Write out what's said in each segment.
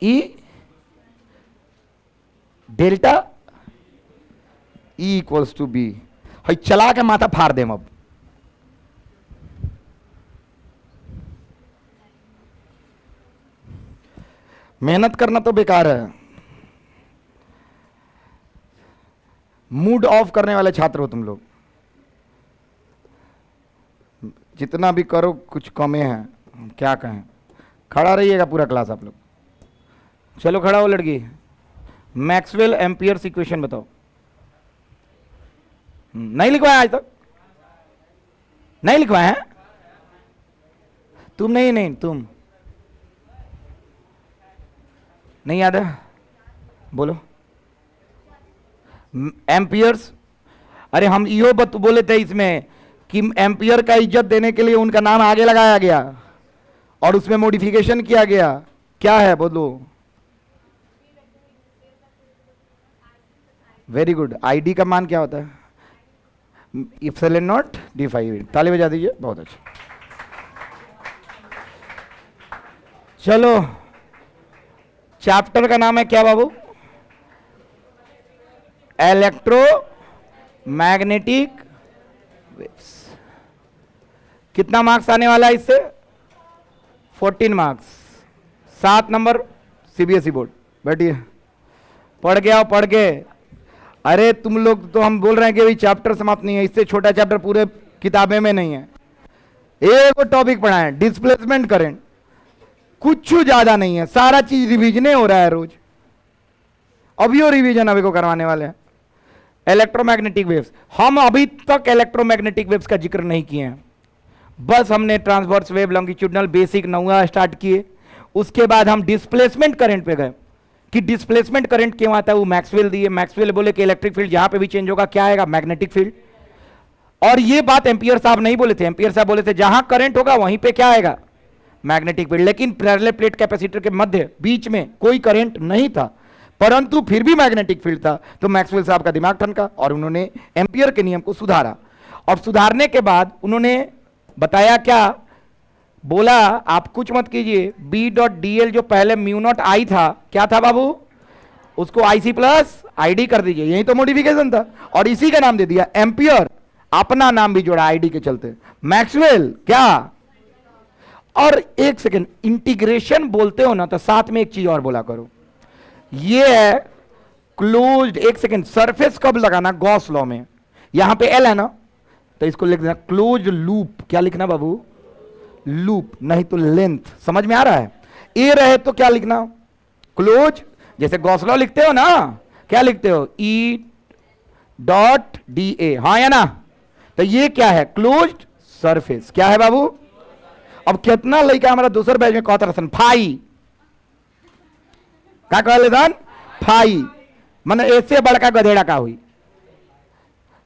E delta E equals to B. हई चला के माथा फाड़ देम। अब मेहनत करना तो बेकार है। मूड ऑफ करने वाले छात्र हो तुम लोग। जितना भी करो कुछ कमे है, क्या कहें। खड़ा रहिएगा पूरा क्लास आप लोग। चलो खड़ा हो लड़की। मैक्सवेल एम्पियर्स इक्वेशन बताओ। नहीं लिखवाया आज तक? नहीं लिखवाया है? तुम नहीं तुम नहीं याद है? बोलो। एम्पियर्स। अरे हम यो बोले थे इसमें कि एम्पियर का इज्जत देने के लिए उनका नाम आगे लगाया गया और उसमें मॉडिफिकेशन किया गया। क्या है बोलो? Very good. आईडी का मान क्या होता है? Epsilon not D five. ताली बजा दीजिए, बहुत अच्छा। चलो, चैप्टर का नाम है क्या बाबू? Electromagnetic waves. कितना मार्क्स आने वाला है इससे? 14 मार्क्स। 7 number CBSE board. बैठिए, पढ़ के आओ, पढ़ के। अरे तुम लोग तो हम बोल रहे हैं कि भाई चैप्टर समाप्त नहीं है, इससे छोटा चैप्टर पूरे किताबें में नहीं है। एक टॉपिक पढ़ा है, डिस्प्लेसमेंट करंट। कुछ ज्यादा नहीं है, सारा चीज रिवीजन हो रहा है रोज। अभी वो रिवीजन अभी को करवाने वाले हैं। Electromagnetic waves. हम अभी तक इलेक्ट्रोमैग्नेटिक वेव्स का जिक्र नहीं किए हैं। बस हमने transverse wave, longitudinal, basic 9 start किए। उसके बाद हम डिस्प्लेसमेंट करंट पे गए कि डिस्प्लेसमेंट करंट क्यों आता है, वो मैक्सवेल दिए। मैक्सवेल बोले कि इलेक्ट्रिक फील्ड जहां पे भी चेंज होगा क्या आएगा? Magnetic field. और ये बात एम्पियर साहब नहीं बोले थे। एम्पियर साहब बोले थे जहां करंट होगा वहीं पे क्या आएगा? Magnetic field. लेकिन पैरेलल प्लेट कैपेसिटर के मध्य बीच में कोई करंट नहीं था, परंतु फिर भी मैग्नेटिक फील्ड था। तो मैक्सवेल साहब का दिमाग ठनका और उन्होंने एम्पियर के नियम को सुधारा। और सुधारने के बाद उन्होंने बताया क्या? बोला आप कुछ मत कीजिए, बी डॉट डी एल जो पहले म्यू नॉट आई था, क्या था बाबू? उसको आईसी प्लस आईडी कर दीजिए। यही तो मॉडिफिकेशन था। और इसी का नाम दे दिया एम्पियर। अपना नाम भी जोड़ा आईडी के चलते, मैक्सवेल। क्या? और एक सेकेंड, इंटीग्रेशन बोलते हो ना तो साथ में एक चीज और बोला करो। ये है क्लोज्ड। एक सेकेंड, सरफेस कब लगाना? गॉस लॉ में। यहां पे एल है ना, तो इसको लिख देना क्लोज्ड लूप। क्या लिखना बाबू? लूप, नहीं तो लेंथ। समझ में आ रहा है? ए रहे तो क्या लिखना? क्लोज। जैसे गॉस लॉ लिखते हो ना, क्या लिखते हो? ई डॉट डी ए। हाँ या ना? तो ये क्या है? Closed surface. क्या है बाबू? अब कितना लड़का हमारा दूसरे बैच में कहता रसन फाई। क्या कहले सन? फाई। मन ऐसे बड़का गधेड़ा का हुई।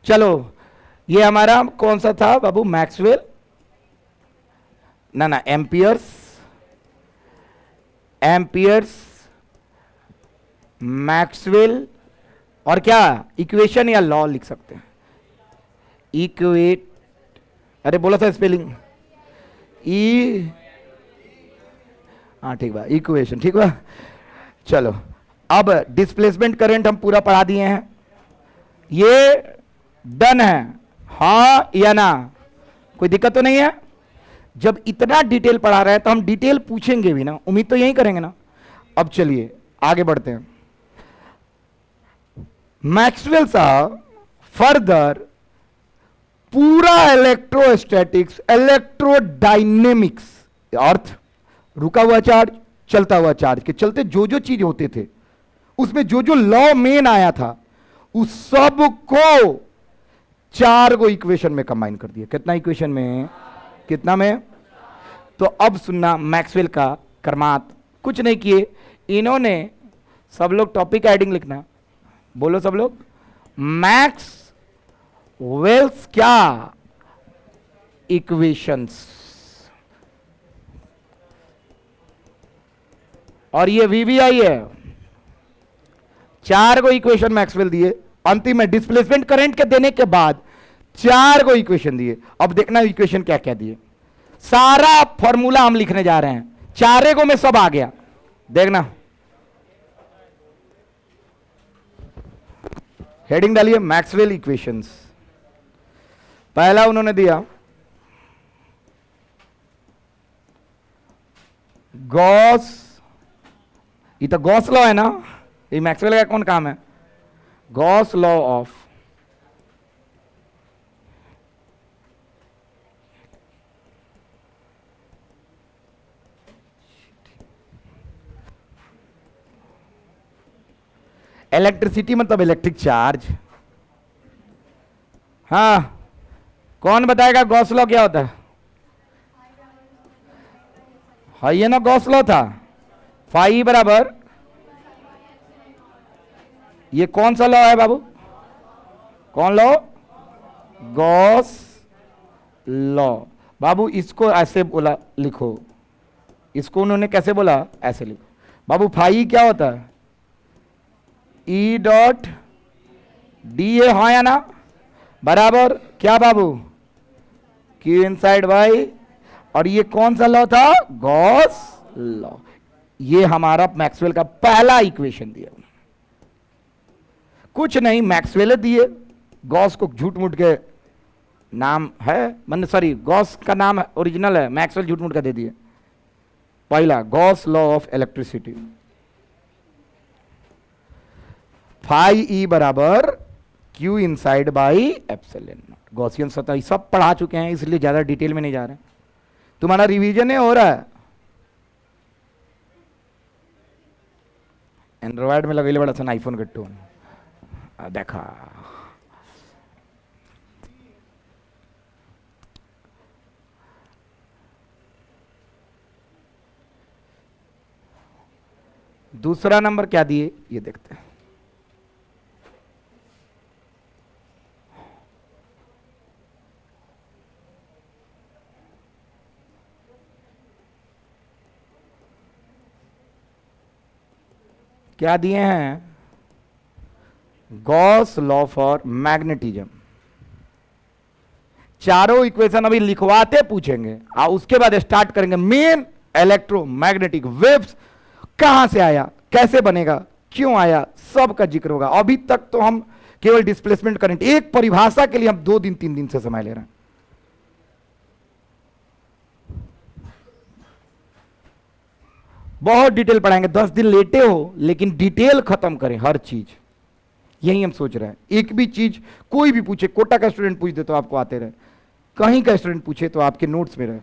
चलो, ये हमारा कौन सा था बाबू? मैक्सवेल ना एम्पियर्स। एम्पियर्स, मैक्सवेल और क्या? इक्वेशन या लॉ लिख सकते हैं। इक्वेट, अरे बोला था स्पेलिंग। ई, हाँ ठीक बा, इक्वेशन। ठीक बा। चलो, अब डिस्प्लेसमेंट करंट हम पूरा पढ़ा दिए हैं। ये डन है, हाँ या ना? कोई दिक्कत तो नहीं है? जब इतना डिटेल पढ़ा रहे हैं तो हम डिटेल पूछेंगे भी ना, उम्मीद तो यही करेंगे ना। अब चलिए आगे बढ़ते हैं। मैक्सवेल साहब फर्दर पूरा इलेक्ट्रोस्टैटिक्स, इलेक्ट्रोडायनेमिक्स, अर्थ, रुका हुआ चार्ज, चलता हुआ चार्ज के चलते जो जो चीज होते थे उसमें जो जो लॉ मेन आया था उस सब को 4 को इक्वेशन में कंबाइन कर दिया। कितना इक्वेशन में? कितना में? तो अब सुनना मैक्सवेल का कर्मात। कुछ नहीं किए इन्होंने। सब लोग टॉपिक हेडिंग लिखना। बोलो सब लोग। मैक्सवेल्स क्या? इक्वेशंस। और ये वीवीआई है। 4 को इक्वेशन मैक्सवेल दिए। अंतिम में डिस्प्लेसमेंट करंट के देने के बाद 4 को इक्वेशन दिए। अब देखना इक्वेशन क्या क्या दिए। सारा फॉर्मूला हम लिखने जा रहे हैं। 4 को में सब आ गया। देखना हेडिंग डालिए मैक्सवेल इक्वेशंस। पहला उन्होंने दिया गॉस, ये तो गॉस लॉ है ना, ये मैक्सवेल का कौन काम है? गॉस लॉ ऑफ इलेक्ट्रिसिटी मतलब इलेक्ट्रिक चार्ज। हाँ, कौन बताएगा गॉस लॉ क्या होता है? हाँ, ये ना गॉस लॉ था, फाई बराबर, ये कौन सा लॉ है बाबू? कौन लॉ? Gauss law. बाबू इसको ऐसे बोला, लिखो, इसको उन्होंने कैसे बोला? ऐसे लिखो बाबू। फाई क्या होता है? ई डॉट डी ए, हाँ या ना, बराबर क्या बाबू? Q inside Y. और ये कौन सा लॉ था? Gauss law. ये हमारा मैक्सवेल का पहला इक्वेशन दिया, कुछ नहीं, मैक्सवेल दिए, गॉस को झूठ मूठ के नाम है, मतलब सॉरी, गॉस का नाम ओरिजिनल है, मैक्सवेल झूठ मूठ का दे दिए। पहला Gauss law of electricity, phi E बराबर Q inside by epsilon naught. Gaussian सतह सब पढ़ा चुके हैं, इसलिए ज्यादा डिटेल में नहीं जा रहे हैं, तुम्हारा रिवीजन है हो रहा है। एंड्रॉयड में लगे बड़ा सन आईफोन कट्टू देखा। दूसरा नंबर क्या दिए ये देखते हैं। क्या दिए हैं? Gauss law for magnetism. चारों इक्वेशन अभी लिखवाते पूछेंगे, उसके बाद स्टार्ट करेंगे मेन इलेक्ट्रोमैग्नेटिक वेव्स कहां से आया, कैसे बनेगा, क्यों आया, सब का जिक्र होगा। अभी तक तो हम केवल डिस्प्लेसमेंट करंट, एक परिभाषा के लिए हम 2 दिन 3 दिन से समय ले रहे हैं। बहुत डिटेल पढ़ाएंगे, 10 दिन लेटे हो लेकिन डिटेल खत्म करें हर चीज, यही हम सोच रहे हैं। एक भी चीज कोई भी पूछे, कोटा का स्टूडेंट पूछ दे तो आपको आते रहे, कहीं का स्टूडेंट पूछे तो आपके नोट्स में रहे।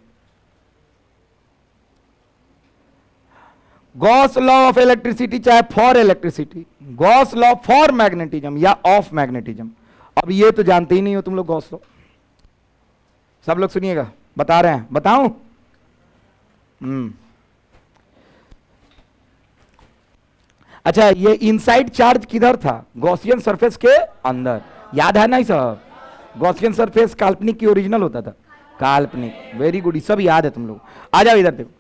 गॉस लॉ ऑफ इलेक्ट्रिसिटी चाहे for electricity, Gauss law for magnetism या ऑफ मैग्नेटिज्म। अब ये तो जानते ही नहीं हो तुम लोग गॉस लॉ। सब लोग सुनिएगा, बता रहे हैं, बताऊं? अच्छा, ये इनसाइड चार्ज किधर था? गॉसियन सरफेस के अंदर, याद है ना सब? गॉसियन सरफेस काल्पनिक की ओरिजिनल होता था, काल्पनिक। वेरी गुड, सब याद है तुम लोग। आ जाओ इधर देखो,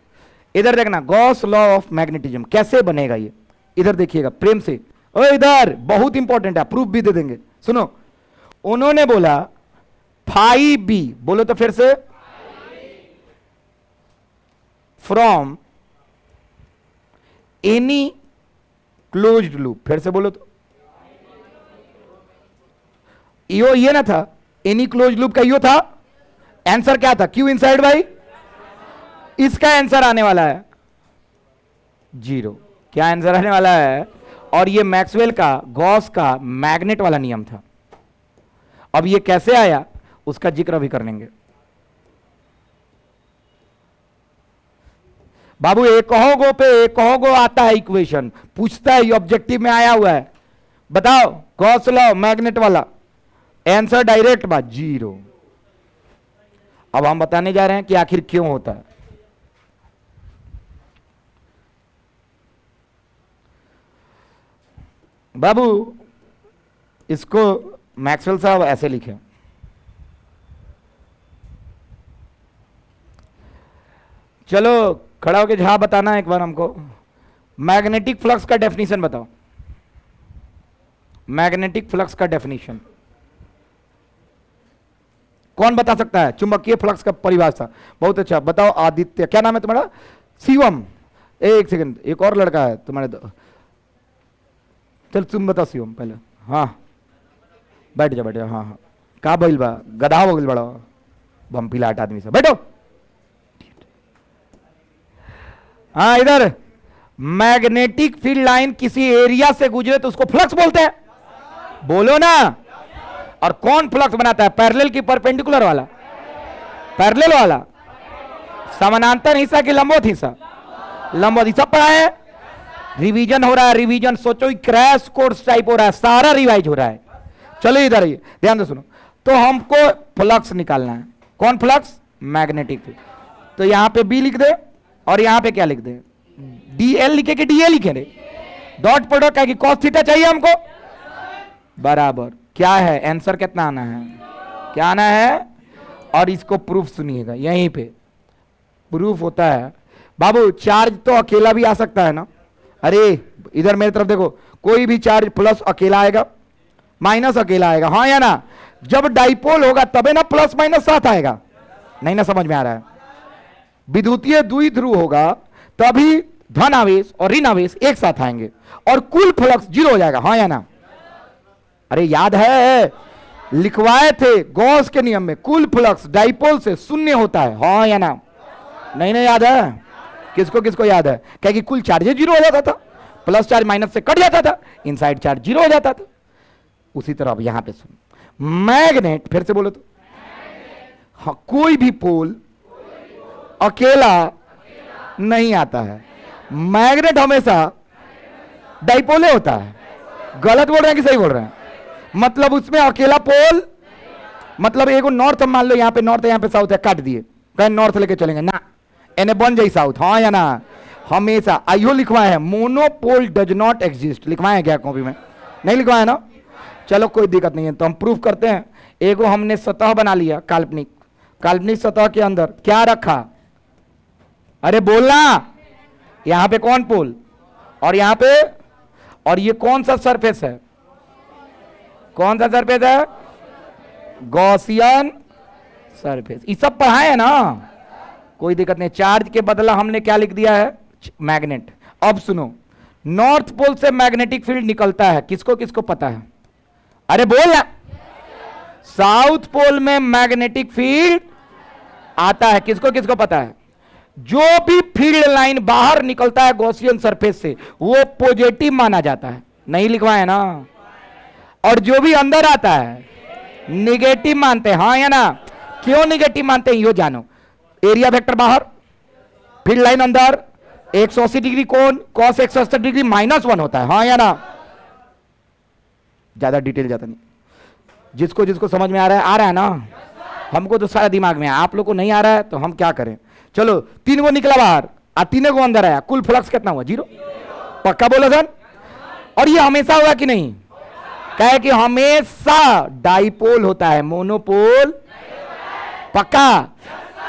इधर देखना, गॉस लॉ ऑफ मैग्नेटिज्म कैसे बनेगा ये, इधर देखिएगा प्रेम से। ओ इधर बहुत इंपॉर्टेंट है, प्रूफ भी दे देंगे। सुनो, उन्होंने बोला फाई बी, बोलो तो फिर से, फ्रॉम एनी क्लोज्ड लूप, फिर से बोलो तो। यो ये ना था, एनी क्लोज्ड लूप का यो था, आंसर क्या था? क्यू इनसाइड बाई, इसका आंसर आने वाला है 0। क्या आंसर आने वाला है? और ये मैक्सवेल का गॉस का मैग्नेट वाला नियम था। अब ये कैसे आया उसका जिक्र अभी कर लेंगे। बाबू एक कहोगो पे एक कहोगो आता है इक्वेशन, पूछता है, ये ऑब्जेक्टिव में आया हुआ है, बताओ गॉस लॉ मैग्नेट वाला, आंसर डायरेक्ट बात 0। अब हम बताने जा रहे हैं कि आखिर क्यों होता है। बाबू इसको मैक्सवेल साहब ऐसे लिखे, चलो खड़ा होके जहां बताना है एक बार हमको। मैग्नेटिक फ्लक्स का डेफिनेशन बताओ, मैग्नेटिक फ्लक्स का डेफिनेशन कौन बता सकता है? चुंबकीय फ्लक्स का परिभाषा, बहुत अच्छा बताओ। आदित्य, क्या नाम है तुम्हारा? शिवम, एक सेकंड, एक और लड़का है तुम्हारे चल तुम बताओ शिवम पहले। हाँ बैठ जा बैठ जा। हाँ हाँ, का बैल बा, गधा हो गइल बड़ा बम पिलाट आदमी से, बैठो। हाँ इधर, मैग्नेटिक फील्ड लाइन किसी एरिया से गुजरे तो उसको फ्लक्स बोलते हैं, बोलो ना। और कौन फ्लक्स बनाता है, पैरेलल की परपेंडिकुलर वाला? पैरेलल वाला। समानांतर हिस्सा कि लंबवत हिस्सा? लंबवत हिस्सा पढ़ा है। रिवीजन हो रहा है, रिवीजन, सोचो क्रैश कोर्स टाइप हो रहा है, सारा रिवाइज हो रहा है। चलो इधर आइए, ध्यान से सुनो। तो हमको फ्लक्स निकालना है, कौन फ्लक्स? Magnetic field. तो यहां पे बी लिख दे और यहां पे क्या लिख दे? डी एल लिखे कि डी ए लिखे रे? डॉट प्रोडक्ट है कि कॉस थीटा चाहिए हमको, बराबर क्या है आंसर, कितना आना है? क्या आना है? और इसको प्रूफ सुनिएगा, यहीं पे प्रूफ होता है बाबू। चार्ज तो अकेला भी आ सकता है ना? अरे इधर मेरी तरफ देखो, कोई भी चार्ज प्लस अकेला आएगा, माइनस अकेला आएगा, हाँ या ना? जब डाइपोल होगा तबे ना प्लस माइनस साथ आएगा, नहीं ना? समझ में आ रहा है? विद्युतीय द्विध्रुव होगा तभी धन आवेश और ऋण आवेश एक साथ आएंगे और कुल फ्लक्स जीरो हो जाएगा, हाँ या ना? अरे याद है, लिखवाए थे गॉस के नियम में, कुल फ्लक्स डाइपोल से शून्य होता है, हाँ या ना? नहीं नहीं याद है? किसको किसको याद है? क्या कि कुल चार्ज जीरो हो जाता था, प्लस चार्ज माइनस से कट जाता था, इनसाइड चार्ज जीरो हो जाता था। उसी तरह अब यहां पे सुन, मैग्नेट, फिर से बोलो तो, हाँ, कोई भी पोल अकेला नहीं आता है, मैग्नेट हमेशा डाइपोले होता है। गलत बोल रहे हैं कि सही बोल रहे हैं? मतलब उसमें अकेला पोल, मतलब एगो नॉर्थ, मान लो यहां पे नॉर्थ है, यहां पे साउथ है, काट दिए, कहीं नॉर्थ लेके चलेंगे ना, एने बन जाए साउथ, हाँ या ना? हमेशा आइयो लिखवाए है, मोनोपोल डज नॉट एग्जिस्ट, लिखवाए क्या कॉपी में? नहीं लिखवाए ना? चलो कोई दिक्कत नहीं है, तो हम प्रूफ करते हैं। एगो हमने सतह बना लिया काल्पनिक, काल्पनिक सतह के अंदर क्या रखा? अरे बोलना, यहां पे कौन पोल और यहां पे, और ये कौन सा सरफेस है? कौन सा सरफेस है? Gaussian surface. ये सब पढ़ाए है ना, कोई दिक्कत नहीं। चार्ज के बदला हमने क्या लिख दिया है? मैग्नेट। अब सुनो, नॉर्थ पोल से मैग्नेटिक फील्ड निकलता है, किसको किसको पता है? अरे बोल ना। साउथ पोल में मैग्नेटिक फील्ड आता है, किसको किसको पता है? जो भी फील्ड लाइन बाहर निकलता है गॉसियन सरफेस से वो पॉजिटिव माना जाता है, नहीं लिखवाए ना? और जो भी अंदर आता है निगेटिव मानते हैं, हाँ या ना? क्यों निगेटिव मानते हैं यो जानो। एरिया वेक्टर बाहर, फील्ड लाइन अंदर, 180 डिग्री कोण cos 180 डिग्री -1 होता है, हाँ या ना? ज्यादा डिटेल जाता नहीं, जिसको जिसको समझ में आ रहा है ना? हमको तो सारा दिमाग में है, आप लोग को नहीं आ रहा है तो हम क्या करें? चलो, 3 गो निकला बाहर और 3 गो अंदर आया, कुल फ्लक्स कितना हुआ? 0। पक्का बोलो सर? और ये हमेशा हुआ कि नहीं? कहे कि हमेशा डाइपोल होता है, मोनोपोल। पक्का?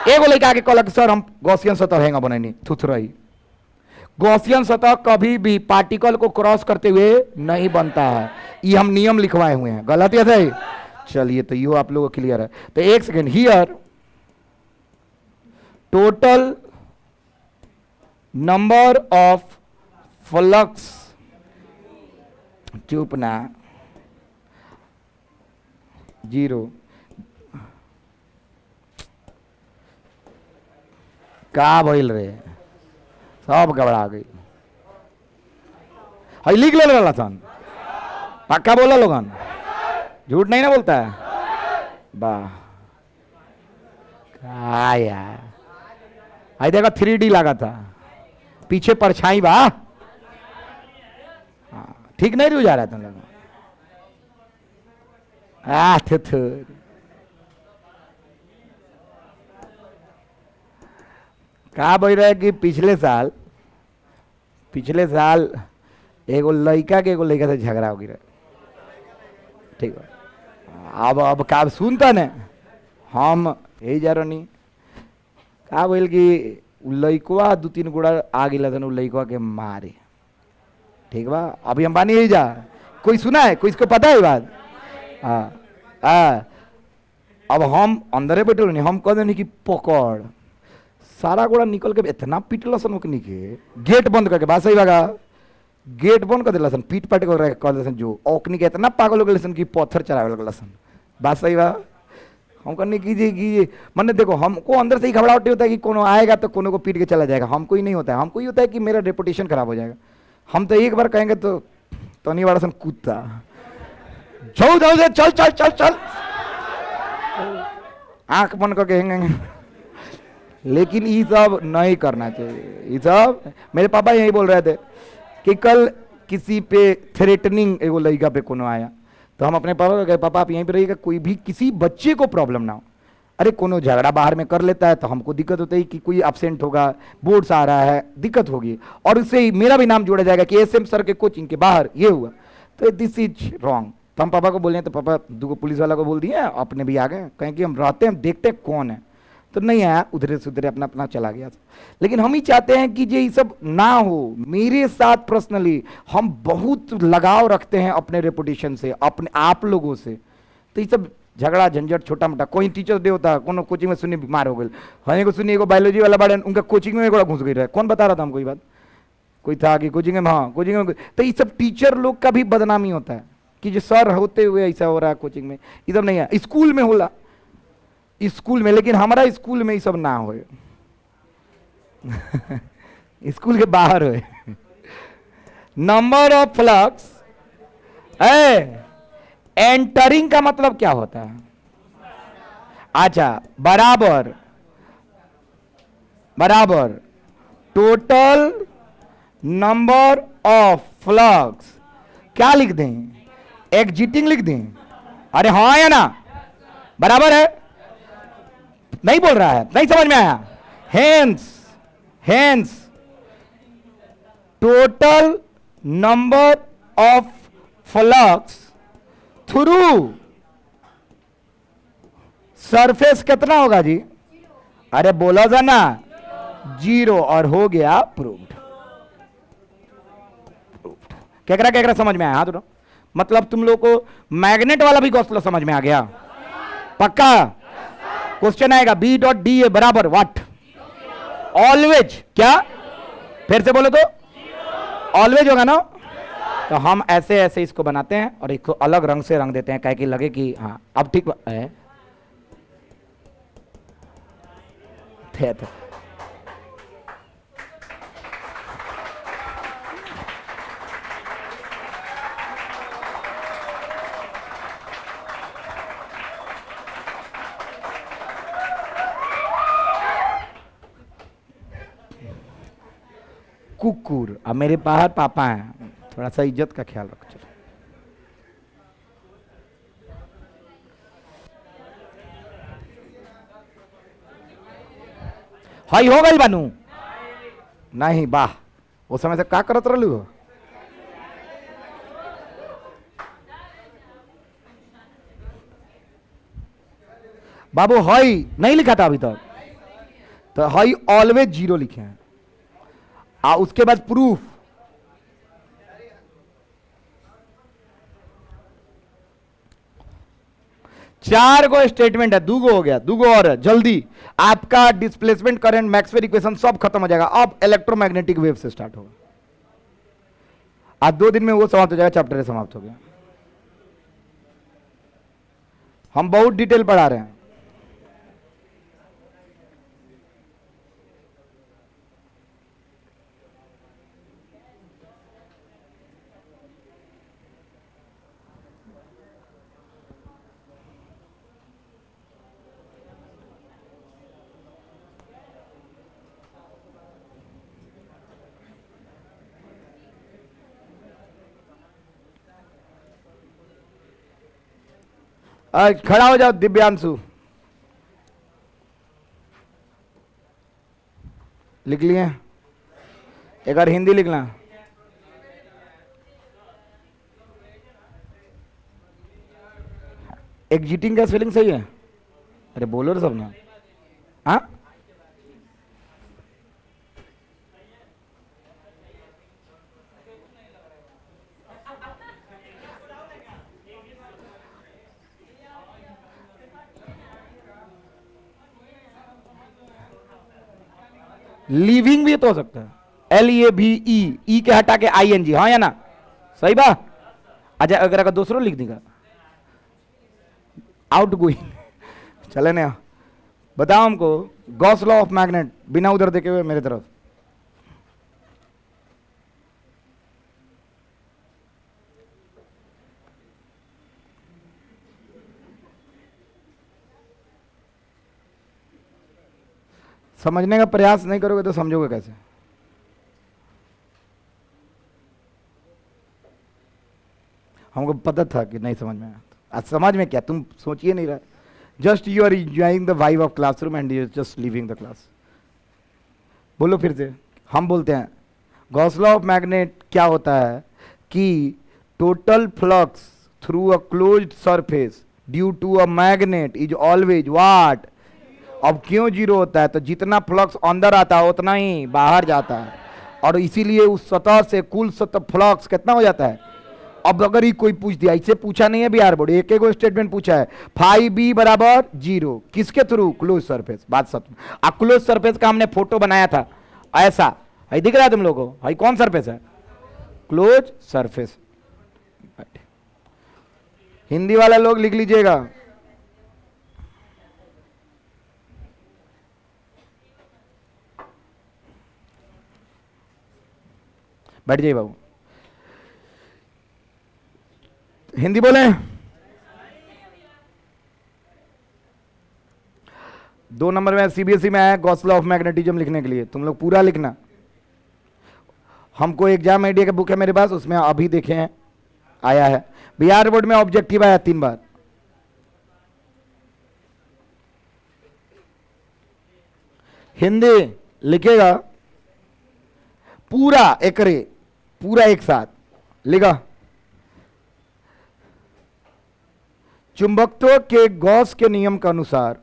एगो लेके आके कहला सर हम गॉसियन सतह हैंगा बनानी, थुथरई। गॉसियन सतह कभी भी पार्टिकल को क्रॉस करते हुए नहीं बनता है, ये हम नियम लिखवाए हुए हैं। गलत या सही? चलिए, तो ये आप लोगों को क्लियर है। तो एक second, here total number of flux, चुप ना, 0। का भइल रे, सब गड़बड़ा गई। हई लिख ले रहा सन, पक्का बोला लोगन, झूठ नहीं ना बोलता है? वाह, क्या यार, आई देखा 3D लगा था, पीछे परछाई बा, ठीक नहीं रू जा रहा तुम लोग? कहा बोल रहा है कि पिछले साल एगो लड़का के एगो लड़का से झगड़ा हो गया, ठीक है? अब का सुनता ने, हम यही जा रही, का बोल कि लड़कवा 2-3 गोड़ा आ गया था, लड़कवा के मारे, ठीक बा? अभी हम बानी यही जा, कोई सुना है? कोई इसको पता है बात? अब हम अंदर बैठे नहीं, हम कह देनी कि पकड़, सारा गोड़ा निकल के इतना पीटल सन के, गेट बंद करके, बात सही बागा, गेट बंद कर दिला सन, पीट पाट कर दिला सन, जो औकनी कहते ना पागल हो गए सन कि पत्थर चढ़ावे लगल सन। बात सही बा। हम करने कीजिए मैंने देखो, हमको अंदर से ही घबराहट होता है कि कोनो आएगा तो कोनो को पीट के चला जाएगा, हमको ही नहीं होता है। हमको ही होता है कि मेरा रेपुटेशन खराब हो जाएगा। हम तो एक बार कहेंगे तो नहीं बड़ा सन कूदता, जाओ जाओ चल चल चल चल, आंख बंद करके हेंगे। लेकिन ये सब नहीं करना चाहिए। ये सब मेरे पापा यही बोल रहे थे कि कल किसी पे थ्रेटनिंग एगो लड़का पे कोनो आया, तो हम अपने पापा को कहे, पापा आप यहीं पे रहिएगा, कोई भी किसी बच्चे को प्रॉब्लम ना हो। अरे कोनो झगड़ा बाहर में कर लेता है तो हमको दिक्कत होती है कि कोई एब्सेंट होगा, बोर्ड्स आ रहा है, दिक्कत होगी, और उससे ही मेरा भी नाम जोड़ा जाएगा कि एसएम सर के कोचिंग के बाहर ये हुआ, तो दिस इज रॉन्ग। तो हम पापा को बोले तो पापा दो पुलिस वाला को बोल दिए, अपने भी आ गए, कहें कि हम रहते हैं, हम देखते हैं कौन है। तो नहीं आया, उधरे से उधरे अपना अपना चला गया। लेकिन हम ही चाहते हैं कि ये सब ना हो। मेरे साथ पर्सनली हम बहुत लगाव रखते हैं अपने रेपुटेशन से, अपने आप लोगों से। तो ये सब झगड़ा झंझट छोटा मोटा, कोई टीचर्स डे होता है, कोनो कोचिंग में सुनिए बीमार हो गए, हाँ को सुनिए, बायोलॉजी वाला बड़े उनका कोचिंग में घुस गई रहे, कौन बता रहा था हमको ये बात, कोई था कि कोचिंग में, हाँ कोचिंग में। तो ये सब टीचर लोग का भी बदनामी होता है कि जो सर होते हुए ऐसा हो रहा है कोचिंग में। ये सब नहीं है, स्कूल में होला, स्कूल में, लेकिन हमारा स्कूल में ये सब ना हो। स्कूल के बाहर हो। नंबर ऑफ फ्लक्स एंटरिंग का मतलब क्या होता है? अच्छा, बराबर बराबर टोटल नंबर ऑफ फ्लक्स, क्या लिख दें, एग्जिटिंग लिख दें? अरे हाँ या ना, बराबर है? नहीं बोल रहा है, नहीं समझ में आया? Hence total number of flux through surface कितना होगा जी? अरे बोला था ना, 0, और हो गया प्रूव्ड। केकरा समझ में आया? हाथ उठाओ। मतलब तुम लोग को मैग्नेट वाला भी गॉस लॉ समझ में आ गया? पक्का? क्वेश्चन आएगा बी डॉट डी ए बराबर व्हाट? ऑलवेज। क्या? फिर से बोलो तो, ऑलवेज होगा ना? तो हम ऐसे ऐसे इसको बनाते हैं और इसको अलग रंग से रंग देते हैं, कहे कि लगे कि हाँ अब ठीक है। कुकुर, अब मेरे बाहर पापा हैं, थोड़ा सा इज्जत का ख्याल रखो। चलो हाई हो गई बानू? नहीं, वाह, उस समय से क्या करत रहलू हो? बाबू हाई नहीं लिखा था अभी तक, तो हाई ऑलवेज 0 लिखे हैं। उसके बाद प्रूफ, चार गो स्टेटमेंट है, दूगो हो गया, दूगो और है, जल्दी। आपका डिस्प्लेसमेंट करंट मैक्सवेल इक्वेशन सब खत्म हो जाएगा, अब इलेक्ट्रोमैग्नेटिक वेव से स्टार्ट होगा। आज 2 दिन में वो समाप्त हो जाएगा, चैप्टर समाप्त हो गया। हम बहुत डिटेल पढ़ा रहे हैं। खड़ा हो जाओ दिव्यांशु, लिख लिए? एक बार हिंदी लिखना। एग्जिटिंग का स्पेलिंग सही है? अरे बोलो रे सब ना। हाँ, लिविंग भी तो हो सकता है। LAVE, ई के हटा के ING, हाँ या ना, सही बा। अच्छा अगर अगर दूसरों लिख देगा आउट गोइंग, चले ना, बताओ हमको गॉस लॉ ऑफ मैग्नेट, बिना उधर देखे हुए मेरे तरफ। समझने का प्रयास नहीं करोगे तो समझोगे कैसे? हमको पता था कि नहीं समझ में आया। आज समझ में क्या, तुम सोचिए नहीं रहा, just you are enjoying the vibe of classroom and you just living the class. बोलो फिर से, हम बोलते हैं गॉस लॉ ऑफ मैग्नेट क्या होता है कि total flux through a closed surface due to a magnet is always what. अब क्यों जीरो होता है? तो जितना फ्लक्स अंदर आता है उतना ही बाहर जाता है, और इसीलिए उस सतह से कुल सतह फ्लक्स कितना हो जाता है। अब अगर ये कोई पूछ दिया, इसे पूछा नहीं है बिहार बोर्ड, एक एक स्टेटमेंट पूछा है, फाइव बी बराबर जीरो, किसके थ्रू? Close surface. बात सत्य। अब क्लोज सरफेस का हमने फोटो बनाया था ऐसा, है दिख रहा है तुम लोगों को? है कौन सरफेस है? Close surface. हिंदी वाला लोग लिख लीजिएगा, बैठ जाइए बाबू, हिंदी बोले। 2 नंबर में CBSE में आया गॉस लॉ ऑफ मैग्नेटिज्म लिखने के लिए, तुम लोग पूरा लिखना। हमको एग्जाम आइडिया का बुक है मेरे पास, उसमें अभी देखे हैं आया है। बिहार बोर्ड में ऑब्जेक्टिव आया 3 बार। हिंदी लिखेगा पूरा एकरे, पूरा एक साथ लिखा। चुंबकत्व के गॉस के नियम के अनुसार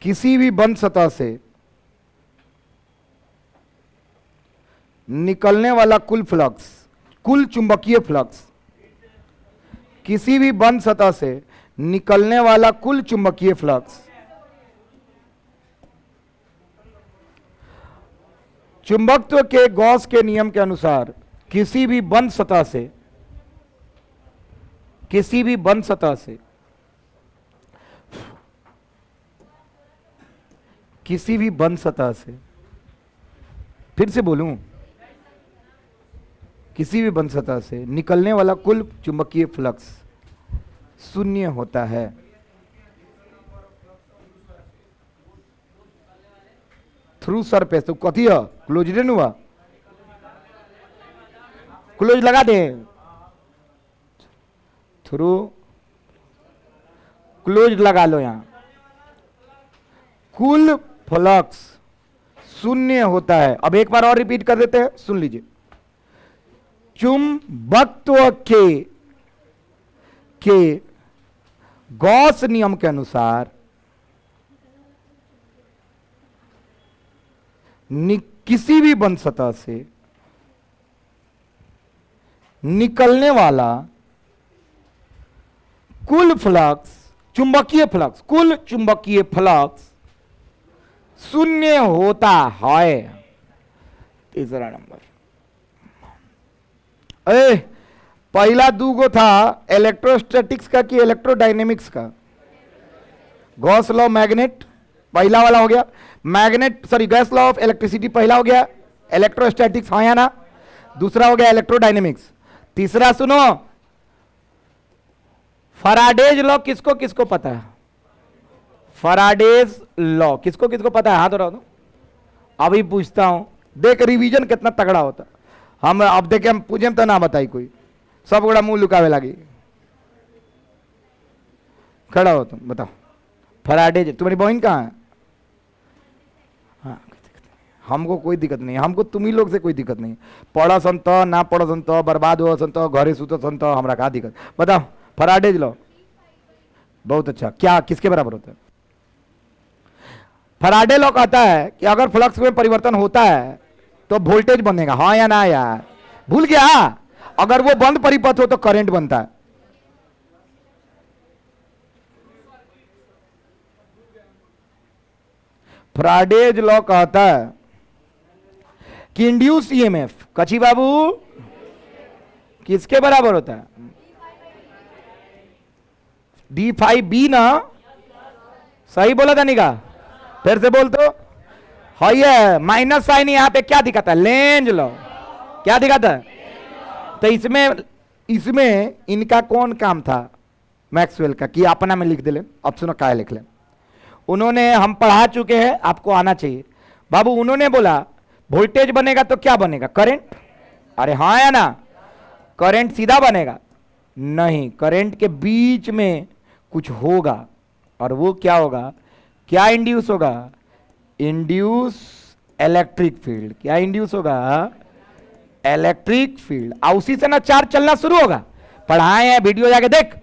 किसी भी बंद सतह से निकलने वाला कुल फ्लक्स, कुल चुंबकीय फ्लक्स, किसी भी बंद सतह से निकलने वाला कुल चुंबकीय फ्लक्स चुंबकत्व के गॉस के नियम के अनुसार किसी भी बंद सतह से फिर से बोलूं, किसी भी बंद सतह से निकलने वाला कुल चुंबकीय फ्लक्स शून्य होता है। थ्रू सरफेस, तो कथी है? क्लोज नहीं हुआ, क्लोज लगा दे, थ्रू क्लोज लगा लो। यहां कुल फ्लक्स शून्य होता है। अब एक बार और रिपीट कर देते हैं, सुन लीजिए। चुंबकत्व के गॉस नियम के अनुसार किसी भी बंद सतह से निकलने वाला कुल फ्लक्स, चुंबकीय फ्लक्स, कुल चुंबकीय फ्लक्स शून्य होता है। तीसरा नंबर, पहला 2 गो था इलेक्ट्रोस्टैटिक्स का कि इलेक्ट्रोडायनेमिक्स का? गॉस लॉ मैग्नेट पहला वाला हो गया, magnet sorry Gauss law of electricity पहला हो गया, इलेक्ट्रोस्टैटिक्स हाँ या ना, दूसरा हो गया इलेक्ट्रोडायनेमिक्स। तीसरा सुनो, फैराडेज लॉ किसको किसको पता है? फैराडेज लॉ किसको किसको पता है? हाथ उठाओ दो, अभी पूछता हूं, देख रिवीजन कितना तगड़ा होता। हम अब देखे, हम पूछे तो ना बताई कोई, सब बड़ा मुंह लुकावे लगी। खड़ा हो तुम, बताओ फैराडेज, तुम्हारी बहन कहाँ है? हाँ, हमको कोई दिक्कत नहीं, हमको तुम ही लोग से कोई दिक्कत नहीं। पढ़ा संत ना पढ़ा संत, बर्बाद हुआ संत, घरे सुत संत, हमरा का दिक्कत? बताओ फैराडेज लॉ। बहुत अच्छा, क्या किसके बराबर होता है? फैराडे लॉ कहता है कि अगर फ्लक्स में परिवर्तन होता है तो वोल्टेज बनेगा, हाँ या ना यार? भूल गया? अगर वो बंद परिपथ हो तो करंट बनता है। फ्राडेज लॉ कहता है कि इंड्यूस ईएमएफ कची बाबू किसके बराबर होता है? d5b ना, सही बोला था निका? फिर से बोल तो। हाँ ये माइनस साइन यहां पे क्या दिखाता है? Lenz law. क्या दिखाता है? तो इसमें इनका कौन काम था मैक्सवेल का कि अपना में लिख दे ले। अब सुनो क्या लिख ले। उन्होंने, हम पढ़ा चुके हैं, आपको आना चाहिए बाबू। उन्होंने बोला वोल्टेज बनेगा तो क्या बनेगा? करंट। अरे हाँ या ना? करंट सीधा बनेगा? नहीं, करंट के बीच में कुछ होगा। और वो क्या होगा? क्या इंड्यूस होगा? Induce electric field. क्या इंड्यूस होगा? Electric field. और उसी से ना चार्ज चलना शुरू होगा। पढ़ाए हैं, वीडियो जाके देख।